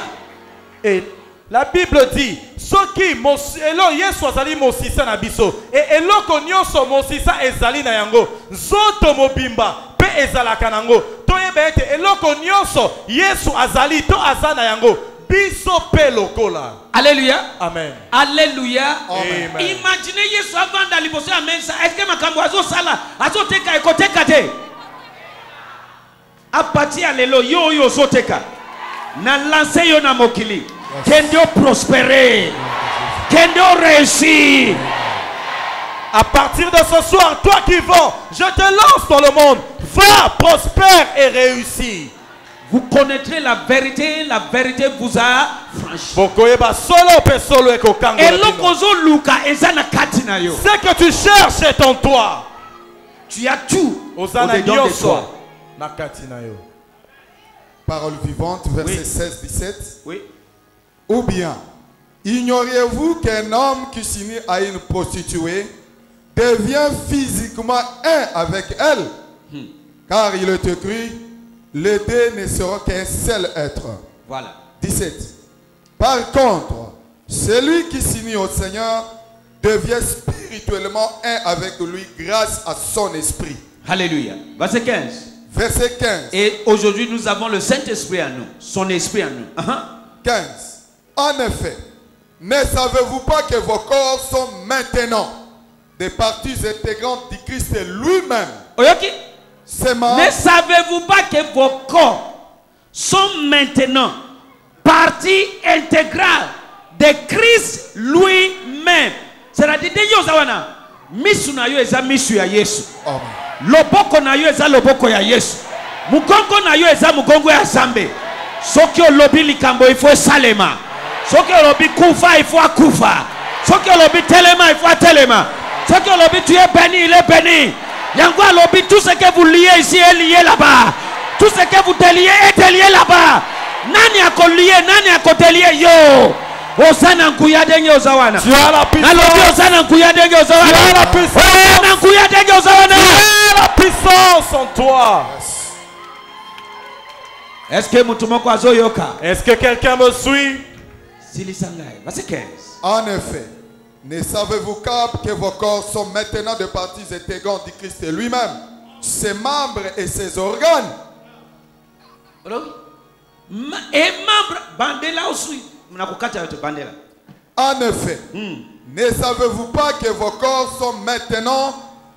B: Et la Bible dit ceux qui elo Yesu azali mosisa na biso et eloko nyonso mosisa ezali na yango nzoto mobimba pe ezalaka nango toyeba ete eloko nyonso Yesu azali to aza na yango biso pe lokola.
A: Alléluia.
B: Amen.
A: Alléluia.
B: Amen.
A: Imaginez Yesu avant d'aller bosser amen ça. Est-ce que makambo azo sala azoteka ekoteka te? A partir à l'élo yo yo zoteka. Na lancer yo na mokili. Kendo prospérer. Kendo réussir.
B: À partir de ce soir, toi qui vends, je te lance dans le monde. Va, prospère et réussis.
A: Vous connaîtrez la vérité vous a franchi.
B: Ce que tu cherches est en toi.
A: Tu as tout au-dedans de toi.
E: Parole vivante, verset
A: Oui.
E: 16-17.
A: Oui.
E: Ou bien, ignoriez-vous qu'un homme qui s'unit à une prostituée devient physiquement un avec elle? Car il est écrit, les deux ne seront qu'un seul être.
A: Voilà.
E: 17. Par contre, celui qui s'unit au Seigneur devient spirituellement un avec lui grâce à son esprit.
A: Alléluia. Verset 15.
E: Verset 15.
A: Et aujourd'hui, nous avons le Saint-Esprit en nous. Son esprit en nous.
E: 15. En effet, ne savez-vous pas que vos corps sont maintenant des parties intégrantes du Christ lui-même?
A: Oyoki.
E: C'est marrant.
A: Ne savez-vous pas que vos corps sont maintenant partie intégrale de Christ lui-même? C'est-à-dire, misu na yo eza misu ya Yesu. Loboko na yo eza loboko ya Yesu. Mugongo na yo eza mugongo ya Zambe. Soki olobi likambo il faut salema. Soki olobi kufa il faut akufa. Soki olobi telema il faut telema. Soki olobi tu es béni il est béni. Yango alobi tout ce que vous liez ici est lié là-bas. Tout ce que vous déliez est lié là-bas. Nani akolié, nani akotelié yo. Osana nkuya denge ozawana.
B: Tu as la puissance.
A: Nalobi osana nkuya denge ozawana.
B: Tu as la puissance.
A: Osana nkuya denge ozawana.
B: Tu as la puissance en toi.
A: Est-ce que mutumoko azoyoka?
B: Est-ce que quelqu'un me suit?
A: Silisangai. Verset 15.
E: En effet, ne savez-vous pas que vos corps sont maintenant des parties intégrantes du Christ lui-même, ses membres et ses organes?
A: Et membre bandela aussi. Bandela.
E: En effet, ne savez-vous pas que vos corps sont maintenant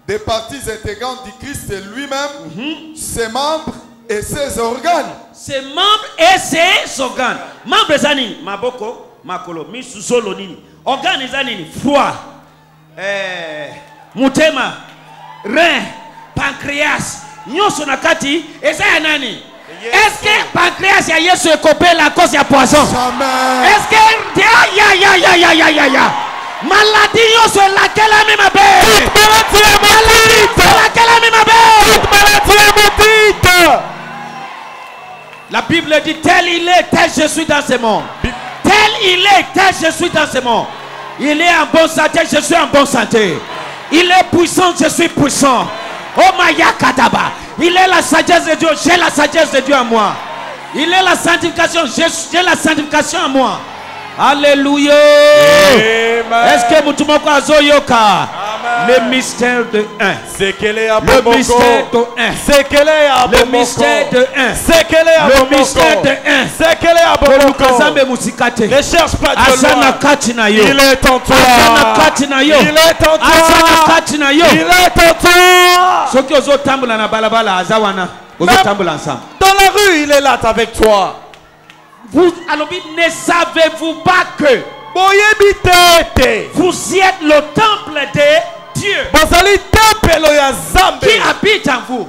E: des parties intégrantes du Christ lui-même, ses membres et ses organes?
A: Ses membres et ses organes. Membres zanini, maboko, makolo, misusolo nini. Organes zanini, foie, mutema, rein, pancréas, nyoso nakati, eza ya nani? Est-ce que pancréas ya Yesu ekopé la cause ya poison?
E: Jamais.
A: Est-ce que ya maladie yoso laquelle a mis ma bête? Maladie laquelle a mis ma bête? La Bible dit tel il est, tel je suis dans ce monde. Tel il est, tel je suis dans ce monde. Il est en bonne santé, je suis en bonne santé. Il est puissant, je suis puissant. Oh Maya Kadaba. Il est la sagesse de Dieu, j'ai la sagesse de Dieu en moi. Il est la sanctification, j'ai la sanctification en moi. Alléluia. Est-ce que Mutumoko Azoyoka? Le mystère de 1.
B: C'est qu'elle est à
A: Le mystère de 1.
B: C'est qu'elle est à
A: Le mystère de 1.
B: C'est qu'elle est à
A: Le mystère de 1.
B: C'est qu'elle est à Ne cherche pas Dieu loin. Il est en toi. Il est en toi. Il est en toi.
A: Ceux qui osent tamboula na balabala azawana. Osent tamboula ensemble.
B: Dans la rue, il est là avec toi.
A: Vous, alors, ne savez-vous pas que vous êtes le temple de Dieu qui habite en vous?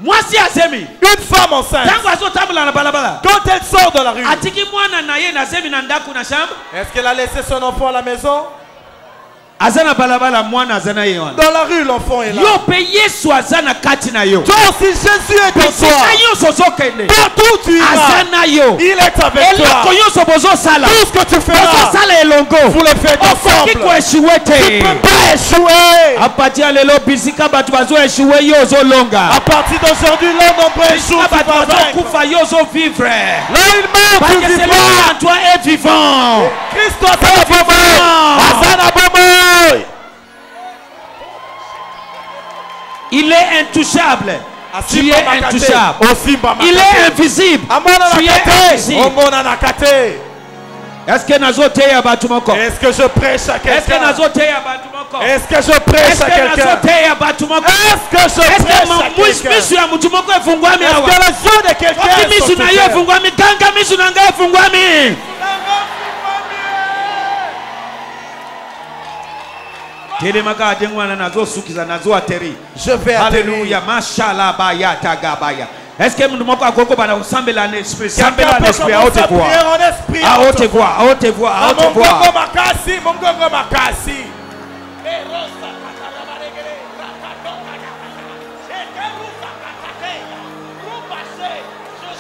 A: Moi si azemi.
B: Une femme enceinte.
A: Tango azotambola na balabala.
B: Quand elle sort dans la rue.
A: Atiki mwana na ye na zemi na ndaku na chambre.
B: Est-ce qu'elle a laissé son enfant à la maison?
A: Azana balabala mwana azana ye wana.
B: Dans la rue, l'enfant est là.
A: Yo pe Yesu azana kati na yo.
B: Toi aussi, Jésus est en toi. Partout où tu iras,
A: azana yo.
B: il est avec toi. Tout ce que tu feras, vous le faites ensemble. Tu ne peux pas échouer.
A: À partir
B: d'aujourd'hui, l'homme nombreux échoue.
A: Vivre.
B: Là, il meurt,
A: parce que celui en toi est vivant.
B: Christ doit être vivant.
A: Il est intouchable. Tu es intouchable. Il est invisible. Tu es invisible. Est-ce que
B: Est-ce que je prêche à quelqu'un? Est-ce que je prêche à quelqu'un? Est-ce que je prêche à quelqu'un? Est-ce que les yeux de quelqu'un sont ouverts?
A: Je vais alléluia, mashallah baya tagabaya. Est-ce que nous moko akoko bana ensemble en esprit, semble en esprit à haute voix. À haute voix, à haute voix, à haute voix.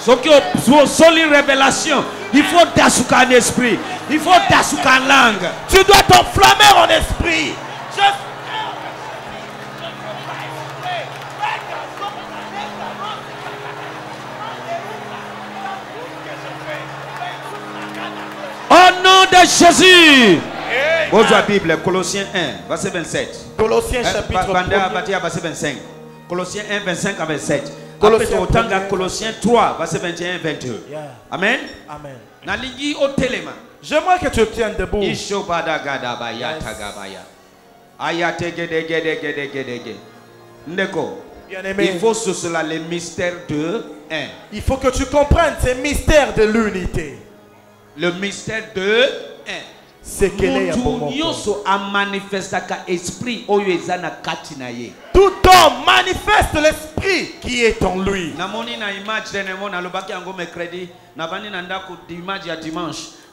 A: Ce qui est solide révélation, il faut d'asuka en esprit, il faut d'asuka en langue.
B: Tu dois t'enflammer en esprit.
A: Au nom de Jésus. Bonjour la Bible, Colossiens 1, verset 27.
B: Colossiens chapitre 1.
A: Verset 25. Colossiens 1, 25 à 27. Colossiens 3, verset 21 22. Amen. Amen.
B: J'aimerais que tu tiennes debout.
A: Il faut sur cela les mystères de 1.
B: Il faut que tu comprennes ces mystères de l'unité.
A: Le mystère de 1.
B: C'est qu'elle est tout homme manifeste l'esprit qui est en lui.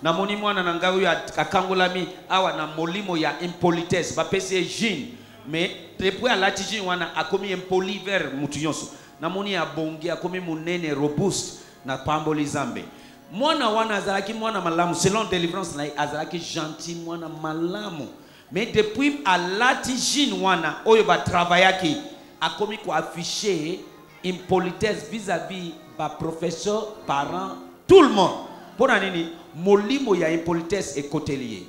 A: Namoni mwana nanga uyu akangolami awa na molimo ya impolitesse bapesi jean mais depuis alati jean wana akomi impoli vers mutu nyonso namoni abongi akomi munene robuste na pamboli zambe mwana wana azalaki mwana malamu selon délivrance na azalaki gentil mwana malamu mais depuis alati jean wana oyo ba travaillaki akomi ko afficher impolitesse vis-à-vis ba professeur parents tout le monde pona nini molimo ya impolitesse ekotelier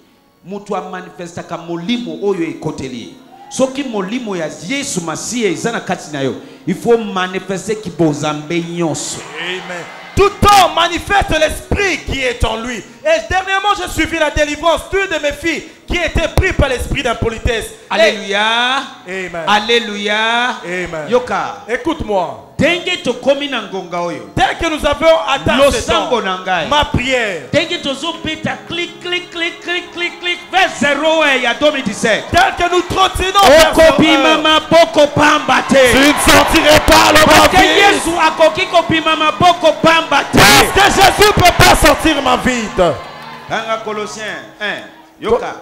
A: mutu a manifesta ka molimo oyo ekotelier soki molimo ya Yesu Masiye ezana kati na yo il faut manifester ki bozambe nyonso.
B: Amen. Tout homme manifeste l'esprit qui est en lui. Et dernièrement, j'ai suivi la délivrance d'une de mes filles qui était prise par l'esprit d'impolitesse.
A: Alléluia.
B: Amen.
A: Alléluia.
B: Amen.
A: Yoka.
B: Écoute-moi.
A: Tel que
B: nous avons atteint ce temps, ma prière.
A: Tel que clic, clic, clic, clic, clic, clic, vers 0 il y a 2017.
B: Tel que nous trottinons vers 0. Tu ne sentirais pas le parce que Jésus ne peut pas sortir ma vie.
A: Colossiens 1. Yoka.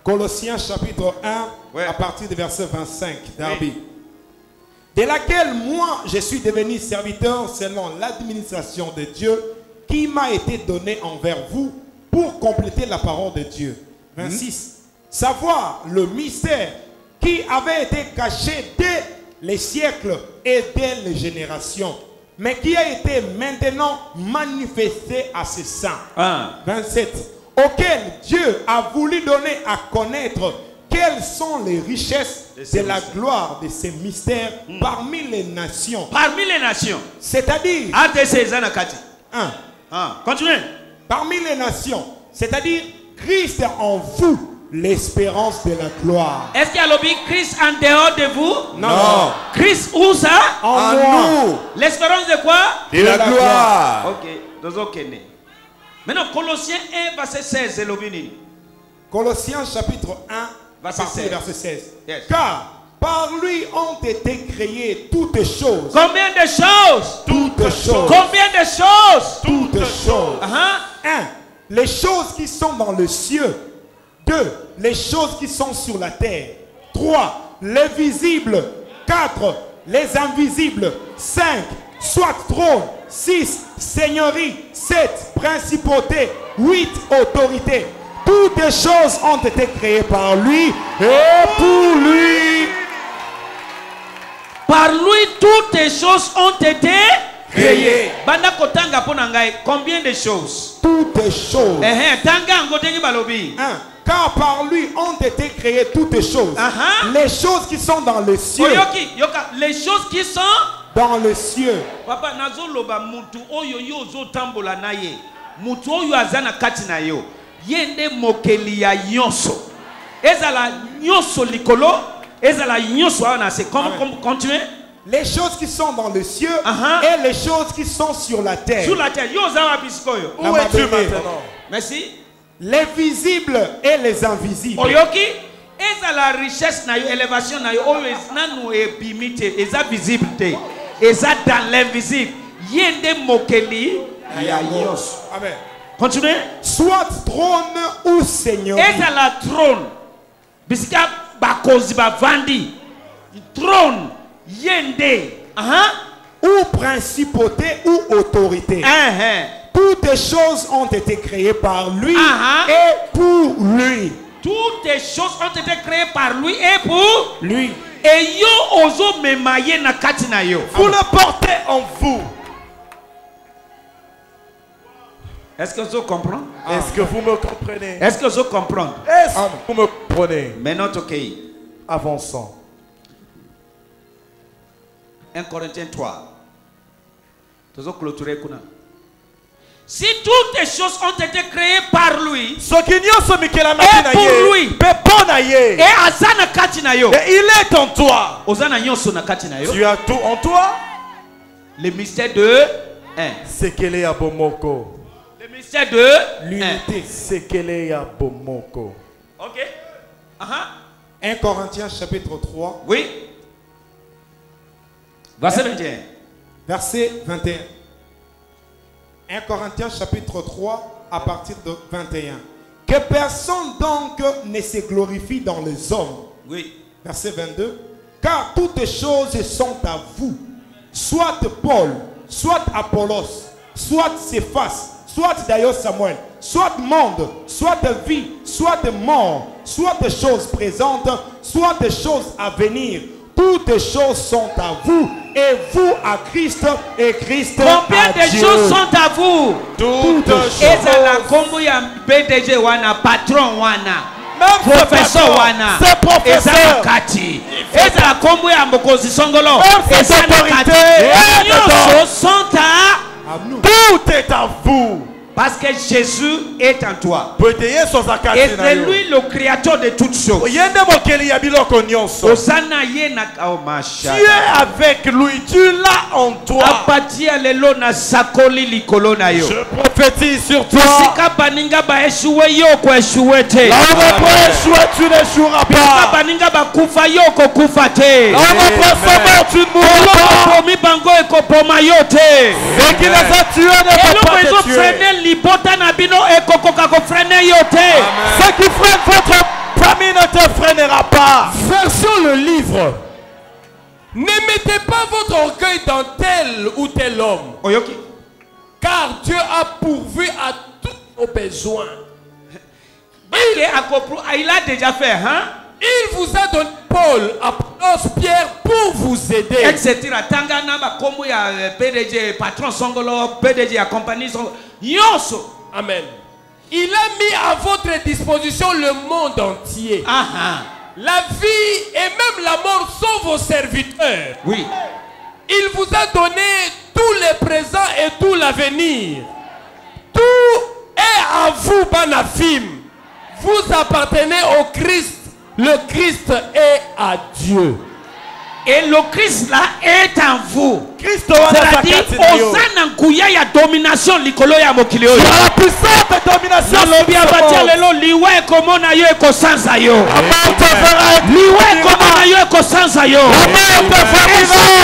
C: Colossiens chapitre 1, à partir du verset 25, Darby. De laquelle moi je suis devenu serviteur selon l'administration de Dieu qui m'a été donnée envers vous pour compléter la parole de Dieu. 26. Savoir le mystère qui avait été caché dès les siècles et dès les générations, mais qui a été maintenant manifesté à ses saints. 27. Auquel Dieu a voulu donner à connaître quelles sont les richesses de la gloire de ces mystères parmi les nations.
A: Parmi les nations.
C: C'est-à-dire...
A: Continuez.
C: Parmi les nations. C'est-à-dire Christ en vous, l'espérance de la gloire.
A: Est-ce qu'il y a le Christ en dehors de vous?
C: Non.
A: Christ où ça?
C: En nous.
A: L'espérance de quoi?
C: De la gloire.
A: Ok. Maintenant, Colossiens 1, verset 16, c'est l'obéni.
C: Colossiens chapitre 1, verset 16. Yes. Car Par lui ont été créées toutes choses.
A: Combien de choses?
C: Toutes choses.
A: Combien de choses?
C: Toutes choses. 1.
A: Uh-huh.
C: Les choses qui sont dans le ciel. 2. Les choses qui sont sur la terre. 3. Les visibles. 4. Les invisibles. 5. Soit trône. 6. Seigneurie. 7. Principauté. 8. Autorité. Toutes les choses ont été créées par lui et pour lui.
A: Par lui, toutes les choses ont été
C: Créées.
A: Banda kotanga pona ngai, combien de choses?
C: Toutes les choses.
A: Tanga ngotengi balobi.
C: 1. Car par lui ont été créées toutes les choses. Les choses qui sont dans le ciel.
A: Oyoki, yoka, les choses qui sont
C: dans le ciel.
A: Papa nazo loba mutu oyo yo zo tambola na ye. Mutu oyo azana kati na yo. Yende mokeli ya nyonso. Ezala nyonso likolo, ezala nyonso ana c'est comment continuer?
C: Les choses qui sont dans le ciel et les choses qui sont sur la terre.
A: Sur la terre. Yo zawa biskoyo.
C: Où es-tu maintenant?
A: Merci.
C: Les visibles et les invisibles.
A: Oyoki, ezala richesse na yo, élévation na yo, oyo nanu ebimite, eza visible te. Eza dans l'invisible. Yende mokeli ya nyonso.
C: Amen.
A: Continuez.
C: Soit trône ou seigneurie.
A: Ezala trône. Bisika bakozi bavandi. Trône. Yende.
C: Ou principauté ou autorité. Toutes les choses ont été créées par lui et pour lui.
A: Toutes les choses ont été créées par lui et pour
C: lui.
A: Et yo ozo memaye na kati na yo.
B: Vous le portez en vous.
A: Est-ce que vous comprenez?
B: Est-ce que vous me comprenez?
A: Est-ce que vous comprenez?
B: Est-ce que vous me comprenez?
A: Maintenant, ok.
B: Avançons.
A: 1 Corinthiens 3. Si toutes les choses ont été créées par lui, et pour lui, et azana kati na yo,
B: et il est en toi.
A: Ozana nyonso na kati na yo.
B: Tu as tout en toi.
A: Le mystère de 1.
B: Sekele ya bomoko.
A: Le mystère de
C: l'unité.
B: Sekele ya bomoko.
A: Ok.
C: 1 Corinthiens chapitre 3.
A: Oui. Verset 21.
C: Verset 21. 1 Corinthiens chapitre 3 à partir de 21. Que personne donc ne se glorifie dans les hommes.
A: Oui.
C: Verset 22. Car toutes choses sont à vous. Soit Paul, soit Apollos, soit Céphas, soit d'ailleurs Samuel, soit monde, soit vie, soit mort, soit des choses présentes, soit des choses à venir. Toutes choses sont à vous et vous à Christ et Christ
A: combien
C: à
A: de
C: Dieu.
A: choses sont à vous?
C: Toutes choses.
A: Ezala kombo ya PDG wana, patron wana,
B: Même
A: professeur wana,
B: c'est professeur.
A: ezala kati. Ezala kombo ya mokozi songolo,
B: Même cette
A: ezala
B: autorité
A: kati.
B: est dedans.
A: Nyonso sont à
C: À nous.
B: Tout est à vous.
A: parce que Jésus est en toi.
B: Et
A: Et c'est lui le créateur de toutes choses. Osana ye na
B: Tu
A: masha.
B: es avec lui, tu l'as en toi.
A: Apatia lelo na sakoli likolo na yo.
B: Je prophétise sur toi.
A: Sika baninga ba eshuwe yo ko eshuwe te.
B: Là où on peut échouer, tu n'échoueras
A: Sika
B: pas.
A: baninga ba kufa yo ko kufa te.
B: Là où on peut se mort, tu ne mourras pas.
A: Pomi bango e ko poma yo te.
B: Et qui les a tués ne
A: Elo
B: peut pas
A: bezo
B: te tuer.
A: freiner libota na bino e ko koka ko freiner yo te.
B: Ce qui freine votre famille ne te freinera pas.
F: Versons le livre. Ne mettez pas votre orgueil dans tel ou tel homme,
A: Oyoki.
F: car Dieu a pourvu à tous nos besoins.
A: Bake akopru il a déjà fait hein.
F: Il vous a donné Paul, Apollos, Pierre pour vous aider.
A: Etc. Tanga na ba kombo ya PDG patron songolo PDG ya compagnie songolo. Yonso.
F: Amen. Il a mis à votre disposition le monde entier. La vie et même la mort sont vos serviteurs.
A: Oui.
F: Il vous a donné tous les présents et tout l'avenir. Tout est à vous, Banafim. Vous appartenez au Christ. Le Christ est à Dieu.
A: Et le Christ là est en vous.
B: C'est-à-dire,
A: Osana Nkouya ya domination likolo ya mokili oyo.
B: la puissance de domination.
A: Nalobi abatia lelo liwa ekomona yo ekosanza yo. Liwa ekomona yo ekosanza yo.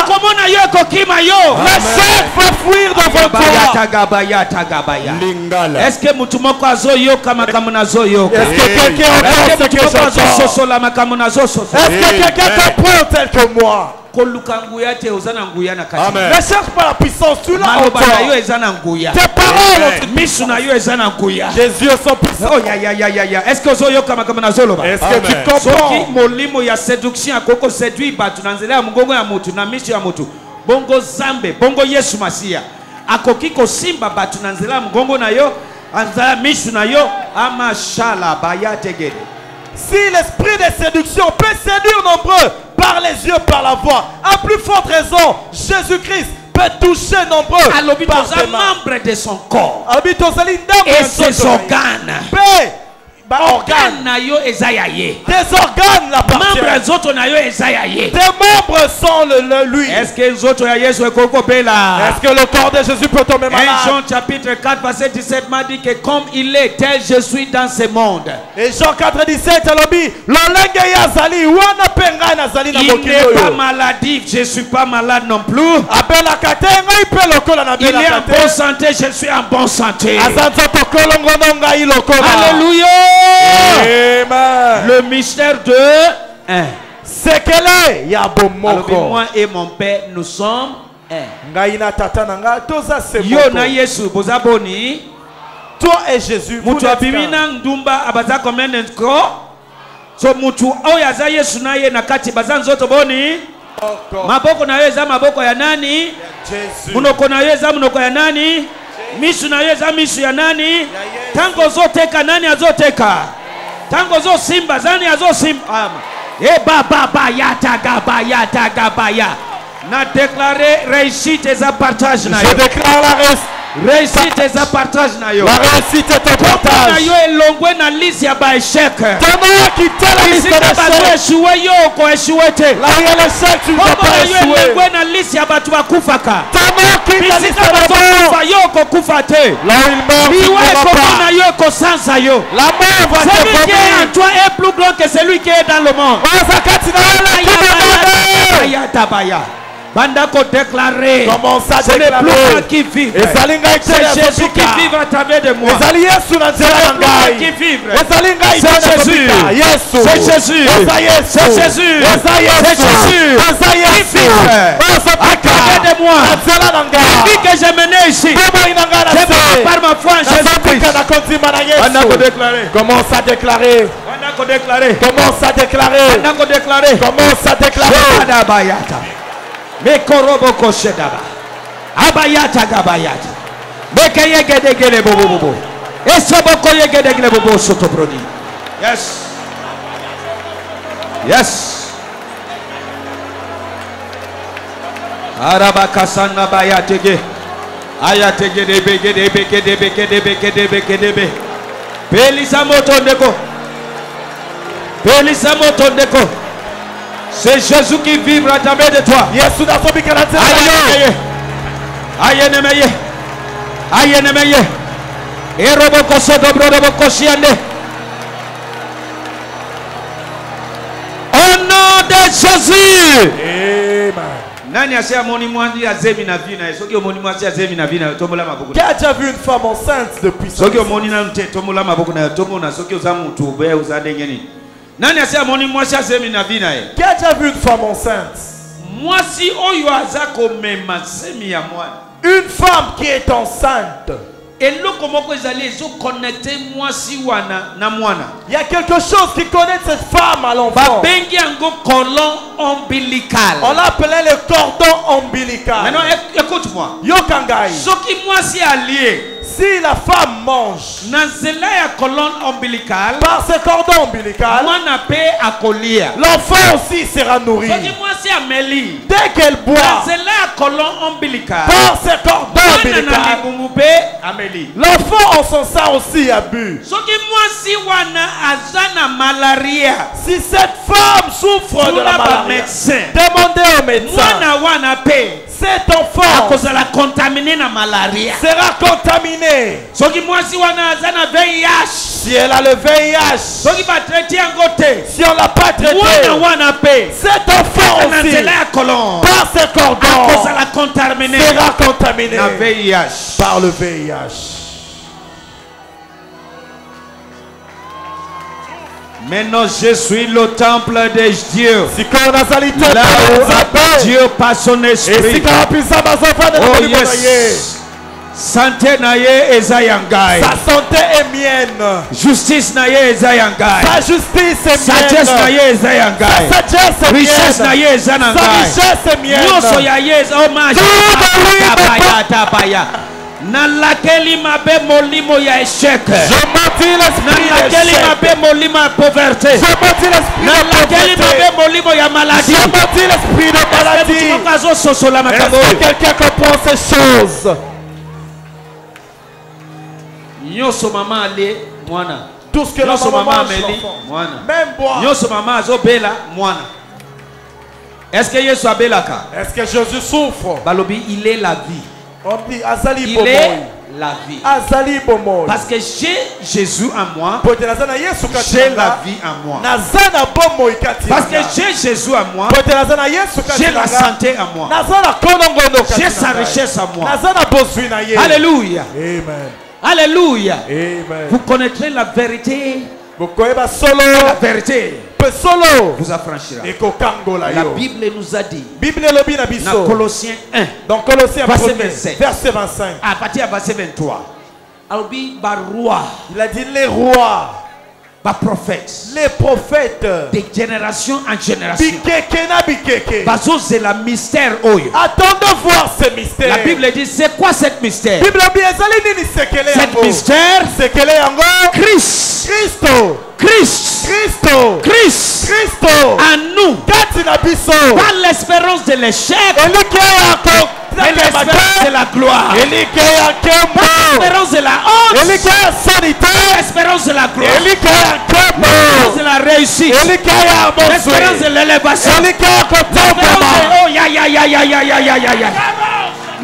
A: Ekomona yo ekokima yo.
B: La chair va fuir dans votre corps.
D: Lingala.
A: Est-ce que mutu moko azoyoka makambo nazoyoka?
B: Est-ce que quelqu'un entend ce que j'entends?
A: Azososola makambo nazososola?
B: Est-ce que quelqu'un comprend tel que moi?
A: Koluka nguya te ozana nguya na kati.
D: Amen.
B: Ne cherche pas la puissance, tu l'as
A: Maloba na yo
B: encore.
A: ezana nguya.
B: Tes paroles,
A: Misu na yo ezana nguya.
B: tes yeux sont puissants.
A: Oh ya. Est-ce que ozoyoka makambo nazoloba?
B: Est-ce que tu
D: Amen.
A: Soki
B: comprends?
A: molimo ya séduction akoko séduit batu na nzela ya mongongo ya mutu na misu ya mutu. Bongo Zambe, bongo Yesu Masia. Akoki kosimba batu na nzela ya mongongo na yo, anzala misu na yo, amashala baya tegede.
B: Si l'esprit de séduction peut séduire nombreux par les yeux, par la voix, à plus forte raison, Jésus-Christ peut toucher nombreux
A: Alobi
B: par
A: toza
B: des mains.
A: membre de son corps.
B: Alobi tozali ndambo
A: Et
B: ya
A: ses
B: nzoto na ye.
A: organes.
B: Mpe, ba
A: Organe
B: organes.
A: na yo eza ya ye.
B: Tes organes
A: Membre
B: l'appartiennent.
A: nzoto na yo eza ya ye.
B: Tes membres sont lui.
A: Est-ce que nzoto ya Yesu ekoko bela?
B: Est-ce que le corps de Jésus peut tomber
A: 1
B: malade?
A: Jean chapitre 4 verset 17 m'a dit que comme il est, tel je suis dans ce monde.
B: Et Jean 4,17 alobi lolenge yazali wana penga nazali na
A: Il
B: mokili
A: n'est pas
B: oyo.
A: maladif, je ne suis pas malade non plus.
B: Abelaka te ngai mpe lokola na
A: Il est en
B: belaka
A: bonne
B: te.
A: santé, je suis en bonne santé.
B: Aza nzoto kolongono ngai lokola.
A: Alléluia.
B: Amen.
A: Le mystère de un.
B: Sekele ya
A: Alors,
B: bomoko.
A: moi et mon père, nous sommes un.
B: Ngai na tata na nga toza
A: Yo na
B: semoko.
A: Yesu bozaboni.
B: Toi et Jésus. vous
A: Mutu
B: n'êtes
A: abimi
B: qu'un.
A: na ndumba abaza combien de ko? So mutu oyo aza Yesu na ye na kati baza nzoto boni. Maboko na yo eza maboko ya nani?
B: Jésus.
A: Munoko na yo eza munoko ya nani? Misu na yo eza misu ya nani? Tango ozoteka nani azoteka? Tango ozosimba zani azosimba? Baba yata gabaya. Na déclaré réussite eza partage na
B: Je
A: yo.
B: déclare
A: Réussite eza partage na yo.
B: la réussite est ton
A: Na
B: partage.
A: yo elongwe na liste ya ba échec.
B: Ton nom a quitté la liste
A: Isika bazo
B: d'échecs.
A: échoué yo ko échoué te.
B: Là où il y a l'échec, tu ne vas
A: Kombo
B: pas
A: na yo
B: échouer.
A: elongwe na liste ya batu bakufaka.
B: Ton nom quitte la liste
A: Bisika bazo
B: de
A: kufa
B: mort.
A: yo ko kufa te.
B: Là où il meurt, tu ne
A: Liwa
B: vas
A: ekoma na
B: pas.
A: yo ekosanza yo.
B: La mort va te
A: Celui qui est en
B: vomir.
A: toi est plus grand que celui qui est dans le monde.
B: Ozakati na wale kibababa.
A: Ayatabaya. Banda ko déclarer.
B: Commence à
A: Ce n'est plus moi
B: déclarer.
A: qui vis.
B: Ezali ngai te
A: C'est
B: ya
A: Jésus qui
B: zopika.
A: vit à travers de moi.
B: Ezali Yesu na nzela na
A: C'est plus moi qui
B: ngai.
A: vis.
B: Ezali ngai te
A: C'est
B: na
A: Jésus.
B: zopika. Yesu.
A: C'est Jésus.
B: Eza Yesu.
A: C'est Jésus.
B: Eza Yesu.
A: C'est Jésus.
B: Eza Yesu.
A: Qui vit.
B: Ozopika.
A: À travers de moi.
B: Na nzela na
A: Qui
B: ngai.
A: que j'ai mené ici.
B: Bomoi na ngai na
A: C'est
B: se.
A: par ma foi en Jésus-Christ.
B: Nazopika na konzima na
A: Banda ko
B: Yesu.
A: déclarer.
B: Commence à déclarer.
A: Banda ko déclarer.
B: Commence à déclarer.
A: Banda ko déclarer.
B: Commence à déclarer.
A: Shada bayata. Mekorobo koshedaba. Abayata gabayata. Meke yegedegele bobo. Esoboko yegedegele bobo sotobrodi. Yes. Yes. Arabakasana bayatege. Ayatege debe. Pelisa moto ndeko. Pelisa moto ndeko. C'est Jésus qui vibre à travers de toi.
B: Yesu nazopika na nzela na yo.
A: Ayenemeye. Eroboko sodobrodoboko shiande. Au nom de Jésus.
B: Amen.
A: Nani asia moni mwandi azemi na vina. Soki omoni mwasi azemi na vina tomola maboko.
B: Qui a déjà vu une femme enceinte depuis son
A: Soki omoni na mte tomola maboko na tomona soki ozamutu be uzadengeni. Nani asia moni mwasi azemi na vina e.
B: Qui a déjà vu une femme enceinte?
A: Mwasi oyo azako mema semi ya mwana.
B: Une femme qui est enceinte.
A: Eloko moko ezali ezo connecter mwasi wana na mwana.
B: Il y a quelque chose qui connecte cette femme à l'enfant.
A: Babengi yango cordon ombilical.
B: On l'appelait le cordon ombilical.
A: Maintenant écoute-moi.
B: Yokangai.
A: Soki mwasi allié.
B: si la femme mange
A: na nzela ya colonne ombilicale,
B: par ce cordon ombilical,
A: mwana pe akolia.
B: l'enfant aussi sera nourri.
A: Soki mwasi ameli,
B: Dès qu'elle
A: na
B: boit
A: nzela ya colonne ombilicale,
B: par ce cordon
A: mwana na
B: ombilical,
A: libumu pe ameli.
B: l'enfant en son sein aussi a bu.
A: Soki mwasi wana aza na malaria,
B: Si cette femme souffre de la
A: tuna ba
B: maladie,
A: médecin,
B: demandez au médecin.
A: mwana wana pe
B: Cet enfant
A: akozala contaminé na malaria.
B: sera contaminé.
A: Soki mwasi wana aza na VIH,
B: Si elle a le VIH,
A: soki batraite yango te,
B: si on l'a pas traité,
A: mwana wana pe
B: cet enfant
A: na
B: aussi,
A: nzela ya colonne
B: par ce cordon,
A: akozala contaminé
B: sera contaminé
A: na VIH.
B: par le VIH.
A: Maintenant, je suis le temple de Dieu.
B: Si qu'on a salité,
A: Là où Dieu par son
B: et si
A: esprit.
B: qu'on a pu ça, ma enfant de
A: Oh
B: la
A: yes. Santé naye eza yangai.
B: sa santé est mienne.
A: Justice naye eza yangai.
B: Sa justice est
A: Sagesse
B: mienne.
A: naye eza yangai.
B: Sa sagesse est
A: Richesse
B: mienne.
A: naye eza
B: Sa
A: nangai.
B: richesse est mienne.
A: Nyonso ya ye eza hommage. Tabaya tabaya. Nalakeli mabe molimo ya échec.
B: Je mentis l'esprit
A: Nalakeli
B: d'échec.
A: mabe molimo ya pauvreté.
B: Je mentis l'esprit de
A: Nalakeli
B: pauvreté.
A: mabe molimo ya maladie.
B: Je mentis l'esprit de maladie. Est-ce que quelqu'un comprend ces choses?
A: Nyoso mama ale mwana.
B: Tout ce que la
A: Nyoso
B: maman
A: mama
B: mange,
A: ameli
B: l'enfant.
A: mwana.
B: Même boire.
A: Nyoso mama azobela mwana. Est-ce que Yesu abelaka?
B: Est-ce que Jésus souffre?
A: Balobi, il est la vie.
B: On dit Azali
A: Il
B: Bomoy.
A: est la vie.
B: Azali Bomoy.
A: Parce que j'ai Jésus en moi,
B: Pote nazana Yesu kati
A: j'ai
B: nanga.
A: la vie en moi.
B: Nazana Bomoy kati
A: Parce que
B: nanga.
A: j'ai Jésus en moi,
B: Pote nazana Yesu kati
A: j'ai la
B: nanga.
A: santé en moi.
B: Nazana konongono kati
A: J'ai sa
B: nanga.
A: richesse en moi.
B: Nazana bozwi na ye.
A: Alléluia.
B: Amen.
A: Alléluia.
B: Amen.
A: Vous connaîtrez la vérité.
B: Bokoyeba solo.
A: La vérité
B: Pe solo.
A: vous affranchira.
B: Eko kangola
A: La
B: yo.
A: Bible nous a dit,
B: Bible lobi na
A: dans
B: biso.
A: Colossiens 1,
B: Dans Colossiens
A: Verset
B: 1er,
A: 27.
B: verset 25.
A: à partir du verset 23, Albi Baroua,
B: Il a dit les rois,
A: les prophètes,
B: les prophètes.
A: de génération en génération,
B: Bikeke na bikeke.
A: Bazo c'est la mystère oyo.
B: Attendons voir ce mystère.
A: La Bible dit, c'est quoi cette mystère?
B: Bible lobi ezali nini sekele
A: Cette
B: yango?
A: mystère,
B: Sekele yango.
A: Christ,
B: Christo.
A: Christ,
B: Christo.
A: Christ,
B: Christo.
A: en nous,
B: Kati na biso.
A: par l'espérance de l'échec
B: Elike yako.
A: et l'espérance de la gloire,
B: Elike ya kembo.
A: l'espérance de la honte,
B: Elike ya sanité.
A: l'espérance de la gloire,
B: Elike ya kembo.
A: l'espérance de la réussite,
B: Elike ya moswe.
A: l'espérance de l'élévation,
B: Elike ya
A: l'espérance
B: kotombama.
A: de oh ya ya ya ya ya ya ya ya ya.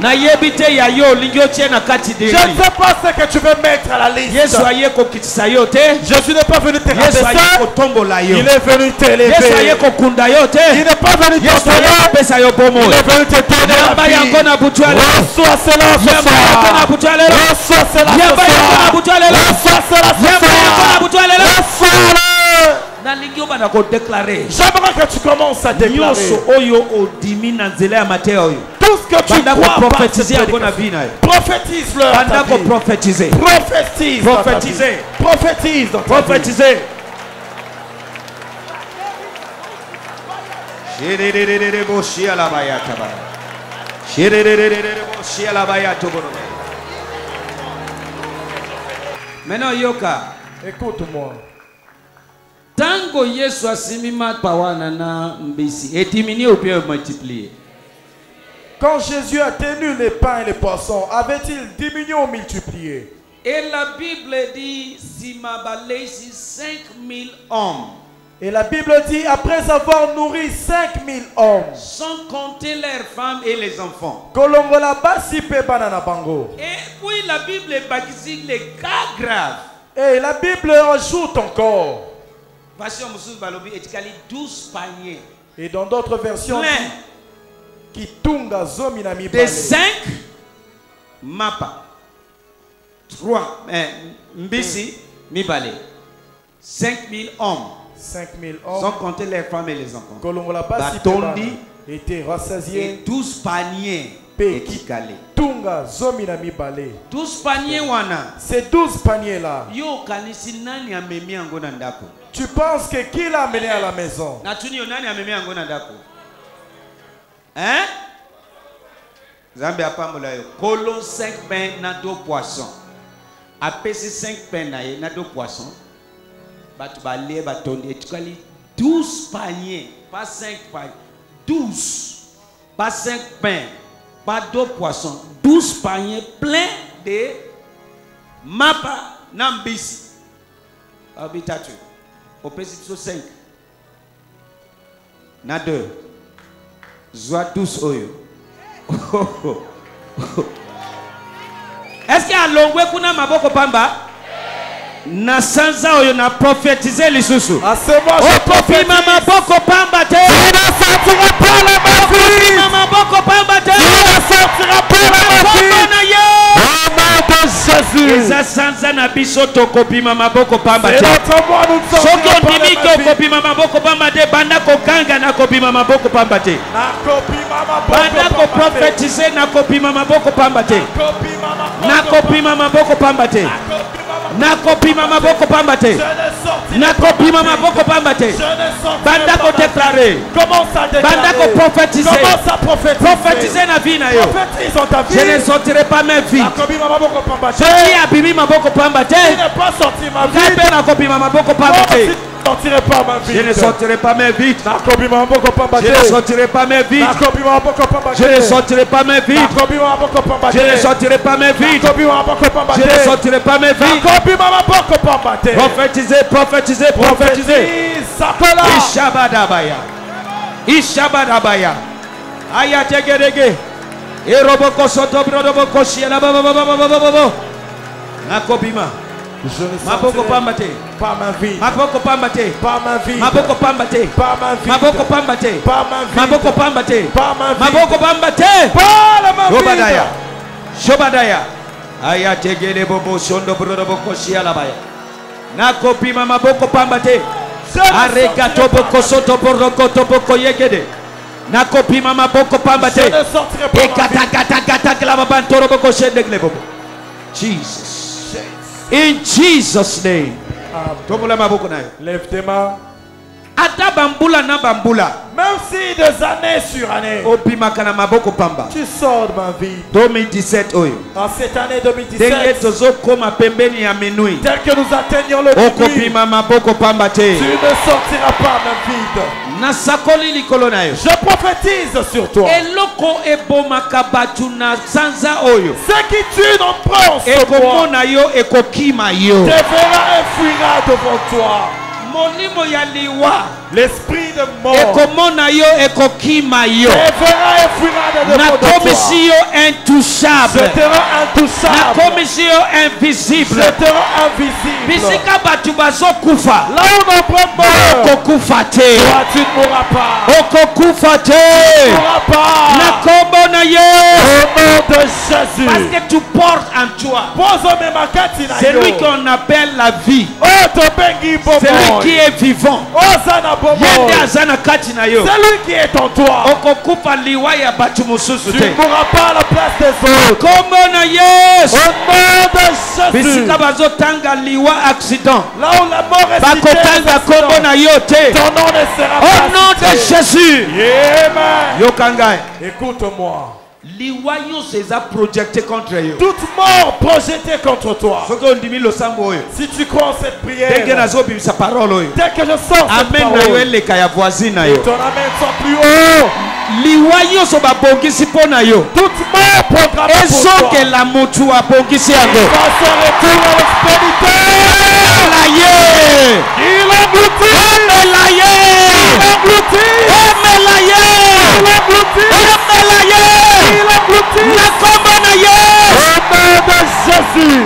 A: Na yebite ya yo lingyo tiena kati de.
B: Je ne sais pas ce que tu veux mettre à la liste.
A: Yesu aye ko kitisa yo te.
B: Jésus n'est pas venu te
A: Yesu aye ko
B: rabaisser.
A: tombola yo.
B: Il est venu
A: Yesu aye
B: t'élever.
A: ko kunda yo te.
B: Il n'est pas venu
A: Yesu aye
B: t'enterrer.
A: ko pesa yo bomo.
B: Il est venu te donner
A: Yamba
B: la
A: yango
B: vie.
A: na butu ale.
B: Reçois cela ce
A: Yamba yango na
B: soir.
A: butu ale.
B: Reçois cela ce
A: Yamba yango na
B: soir.
A: butu ale.
B: Reçois cela ce
A: Yamba yango na
B: soir.
A: butu ale.
B: Reçois-le.
A: Na lingi yo bana ko déclarer.
B: J'aimerais que tu commences à déclarer.
A: Nyonso oyo odimi na nzela ya Mateo yo.
B: Tout ce que tu
A: Banda ko
B: crois par
A: prophétiser
B: cette
A: yango na
B: prédication.
A: vie na yo.
B: Prophétise-le. à ta
A: Banda ko
B: vie.
A: prophétiser.
B: Prophétise. dans ta vie.
A: Prophétiser.
B: Prophétise dans ta vie.
A: Prophétiser. Shirerererere boshi alabaya tabaya. Shirerererere boshi alabaya toboro. Maintenant yoka.
B: Écoute-moi.
A: Tango Yesu asimima pawana na mbisi. Etimini ou bien multiplier.
B: Quand Jésus a tenu les pains et les poissons, avait-il diminué ou multiplié?
A: Et la Bible dit simabaleisi 5000 hommes.
B: Et la Bible dit, après avoir nourri 5000 hommes,
A: Sans compter leurs femmes et les enfants.
B: Kolongola basi pe banana bango.
A: Et puis la Bible bâtit les cas graves.
B: Et la Bible ajoute encore.
A: Version Moussous Balobi etikali 12 paniers.
B: Et dans d'autres versions,
A: Plein
B: qui tunga zomina mi
A: de
B: bale.
A: 5 mapa. 3 mbisi mibale. 5000 hommes.
B: 5000
A: Sans
B: hommes.
A: compter les femmes et les enfants.
B: Kolongola basi pe
A: Batondi
B: banana étaient
A: et
B: rassasiés.
A: 12 paniers.
B: Pe
A: Etikali.
B: tunga zomina mi bale.
A: 12 paniers wana.
B: Ces 12 paniers-là,
A: Yo kanisi nani amemi yango na ndako.
B: tu penses que qui l'a amené à la maison?
A: Na tuni yo nani amemi yango na ndako. Hein? Zambi apambola yo. Kolo 5 pains na 2 poissons. apesi 5 pains na ye na 2 poissons. Batu balie batondi etukali 12 paniers, pas 5 paniers. 12, pas 5 pains, pas 2 poissons. 12 paniers pleins de mapa nambisi. Habitatu. Opesi 5. Na 2. Zoa 12 oyo. Est-ce qu'il y a longwe kuna maboko pamba? Na sanza oyo na prophétiser lisusu. Okopi mama boko pamba te.
B: sortira pas la magie.
A: Mama boko pamba te.
B: sortira pas la magie. Au nom de Jésus.
A: Eza sanza na biso tokopi mama boko pamba te.
B: C'est notre moi nous sortira
A: Soko
B: pas la
A: ndimi
B: magie.
A: kopi mama boko pamba te banda ko kanga na kopi mama boko pamba te. Banda ko prophétiser na kopi mama boko pamba te. Na kopi mama boko pamba te. Na kopi mama boko pamba te. Na kopi mama boko pamba te. Banda ko déclarer.
B: Commence à déclarer.
A: Banda ko prophétiser.
B: Commence à prophétiser.
A: Prophétiser na vie na yo.
B: Prophétise en ta vie.
A: Je ne sortirai pas mes vies.
B: Nakobi mama boko pamba te.
A: Soki abimi maboko pamba te.
B: Je n'ai pas sorti ma vie.
A: Ngape na kopi mama boko pamba te.
B: Je ne sortirai pas ma vie.
A: Je ne sortirai pas mes vies.
B: Nakobi mama boko pamba te.
A: Je ne sortirai pas mes vies.
B: Nakobi mama boko pamba te.
A: Je ne sortirai pas mes vies.
B: Nakobi mama boko pamba te.
A: Je ne sortirai pas mes vies.
B: Nakobi mama boko pamba te.
A: Je ne sortirai pas mes vies.
B: Nakobi mama boko pamba te.
A: Prophétiser, prophétiser, prophétiser.
B: Sakola.
A: Ishabadabaya. Ishabadabaya. Ayategedege. Eroboko soto brodoboko shiela baba. Nakobima.
B: Je ne
A: Maboko
B: sortirai
A: pamba te.
B: pas ma vie.
A: Maboko pamba te.
B: Pas ma vie.
A: Maboko pamba te.
B: Pas ma vie.
A: Maboko pamba te.
B: Pas ma vie.
A: Maboko pamba te.
B: Pas ma vie.
A: Maboko pamba te.
B: Pas la ma vie.
A: Shobadaya. Shobadaya. Aya tegele bobo shondo brodoboko shiela baya. Nakopima maboko pamba te. Areka toboko soto boroko toboko yegede. Nakopima maboko pamba te.
B: Je ne sortirai pas ma vie.
A: Ekata klaba bantoro boko shendegle bobo. Jesus. In Jesus' name. Tomula maboko nayo.
B: Lève tes mains.
A: Ata bambula na bambula.
B: Même si des années sur années,
A: Opima kana maboko pamba.
B: tu sors de ma vie.
A: 2017 oyo.
B: En cette année
A: Denge
B: 2017,
A: tozo koma pembeni ya minui.
B: tel que nous atteignons le but,
A: Okopima maboko pamba te.
B: tu ne sortiras pas ma vie.
A: Nasakoli likolo na yo.
B: Je prophétise sur toi.
A: Eloko ebomaka batu na sanza oyo.
B: Ce qui tue nos proches,
A: Ekomona yo ekokima yo.
B: te verra et fuira devant toi.
A: Monimo ya liwa.
B: L'esprit de mort
A: Ekomona yo ekokima yo.
B: te verra et fuira devant toi.
A: Nakomisi yo
B: Je
A: intouchable.
B: te rends intouchable.
A: Nakomisi yo invisible.
B: Je te rends invisible.
A: Bisika batu bazokufa.
B: Là où nos proches meurent,
A: Okokufa te.
B: toi tu ne mourras pas.
A: Okokufa
B: Tu
A: te.
B: ne mourras pas.
A: Nakombo na yo.
B: Au nom de
A: Parce
B: Jésus.
A: que tu portes en toi
B: Pose mes makati na yo.
A: celui qu'on appelle la vie.
B: Oh, to bengi bobo.
A: Celui qui est vivant.
B: Oh, sana bobo.
A: Yende azana kati na yo.
B: Celui qui est en toi.
A: Okokufa liwa ya batu mususu
B: Tu
A: te.
B: ne mourras pas à la place des autres.
A: Kombo na Yesu.
B: Au nom de Jésus.
A: Bisika bazotanga liwa accident.
B: Là où la mort est citée,
A: Bakotanga kombo na yo te.
B: ton nom ne sera
A: Au
B: pas
A: nom de
B: cité.
A: Jésus.
B: Amen.
A: Yokangai.
B: Écoute-moi.
A: Liwa yo seza projecté contre yo.
B: Toute mort projetée contre toi.
A: Soki ondimi losambo oyo.
B: Si tu crois en cette
A: Ndenge
B: prière,
A: nazobimisa parole oyo.
B: dès que je sors cette
A: Amen na yo
B: parole,
A: eleka ya voisine na yo.
B: ton amen soit plus haut.
A: Liwa nyonso babongisi mpo na yo.
B: Toute mort programmée pour toi.
A: Ezokela motu abongisi yango.
B: Va se retourner à l'expéditeur.
A: Elaye.
B: Il engloutit.
A: Elaye.
B: Il engloutit.
A: Elaye.
B: Il engloutit.
A: Elaye.
B: Il engloutit.
A: Na kombo na Yesu.
B: Au nom de Jésus.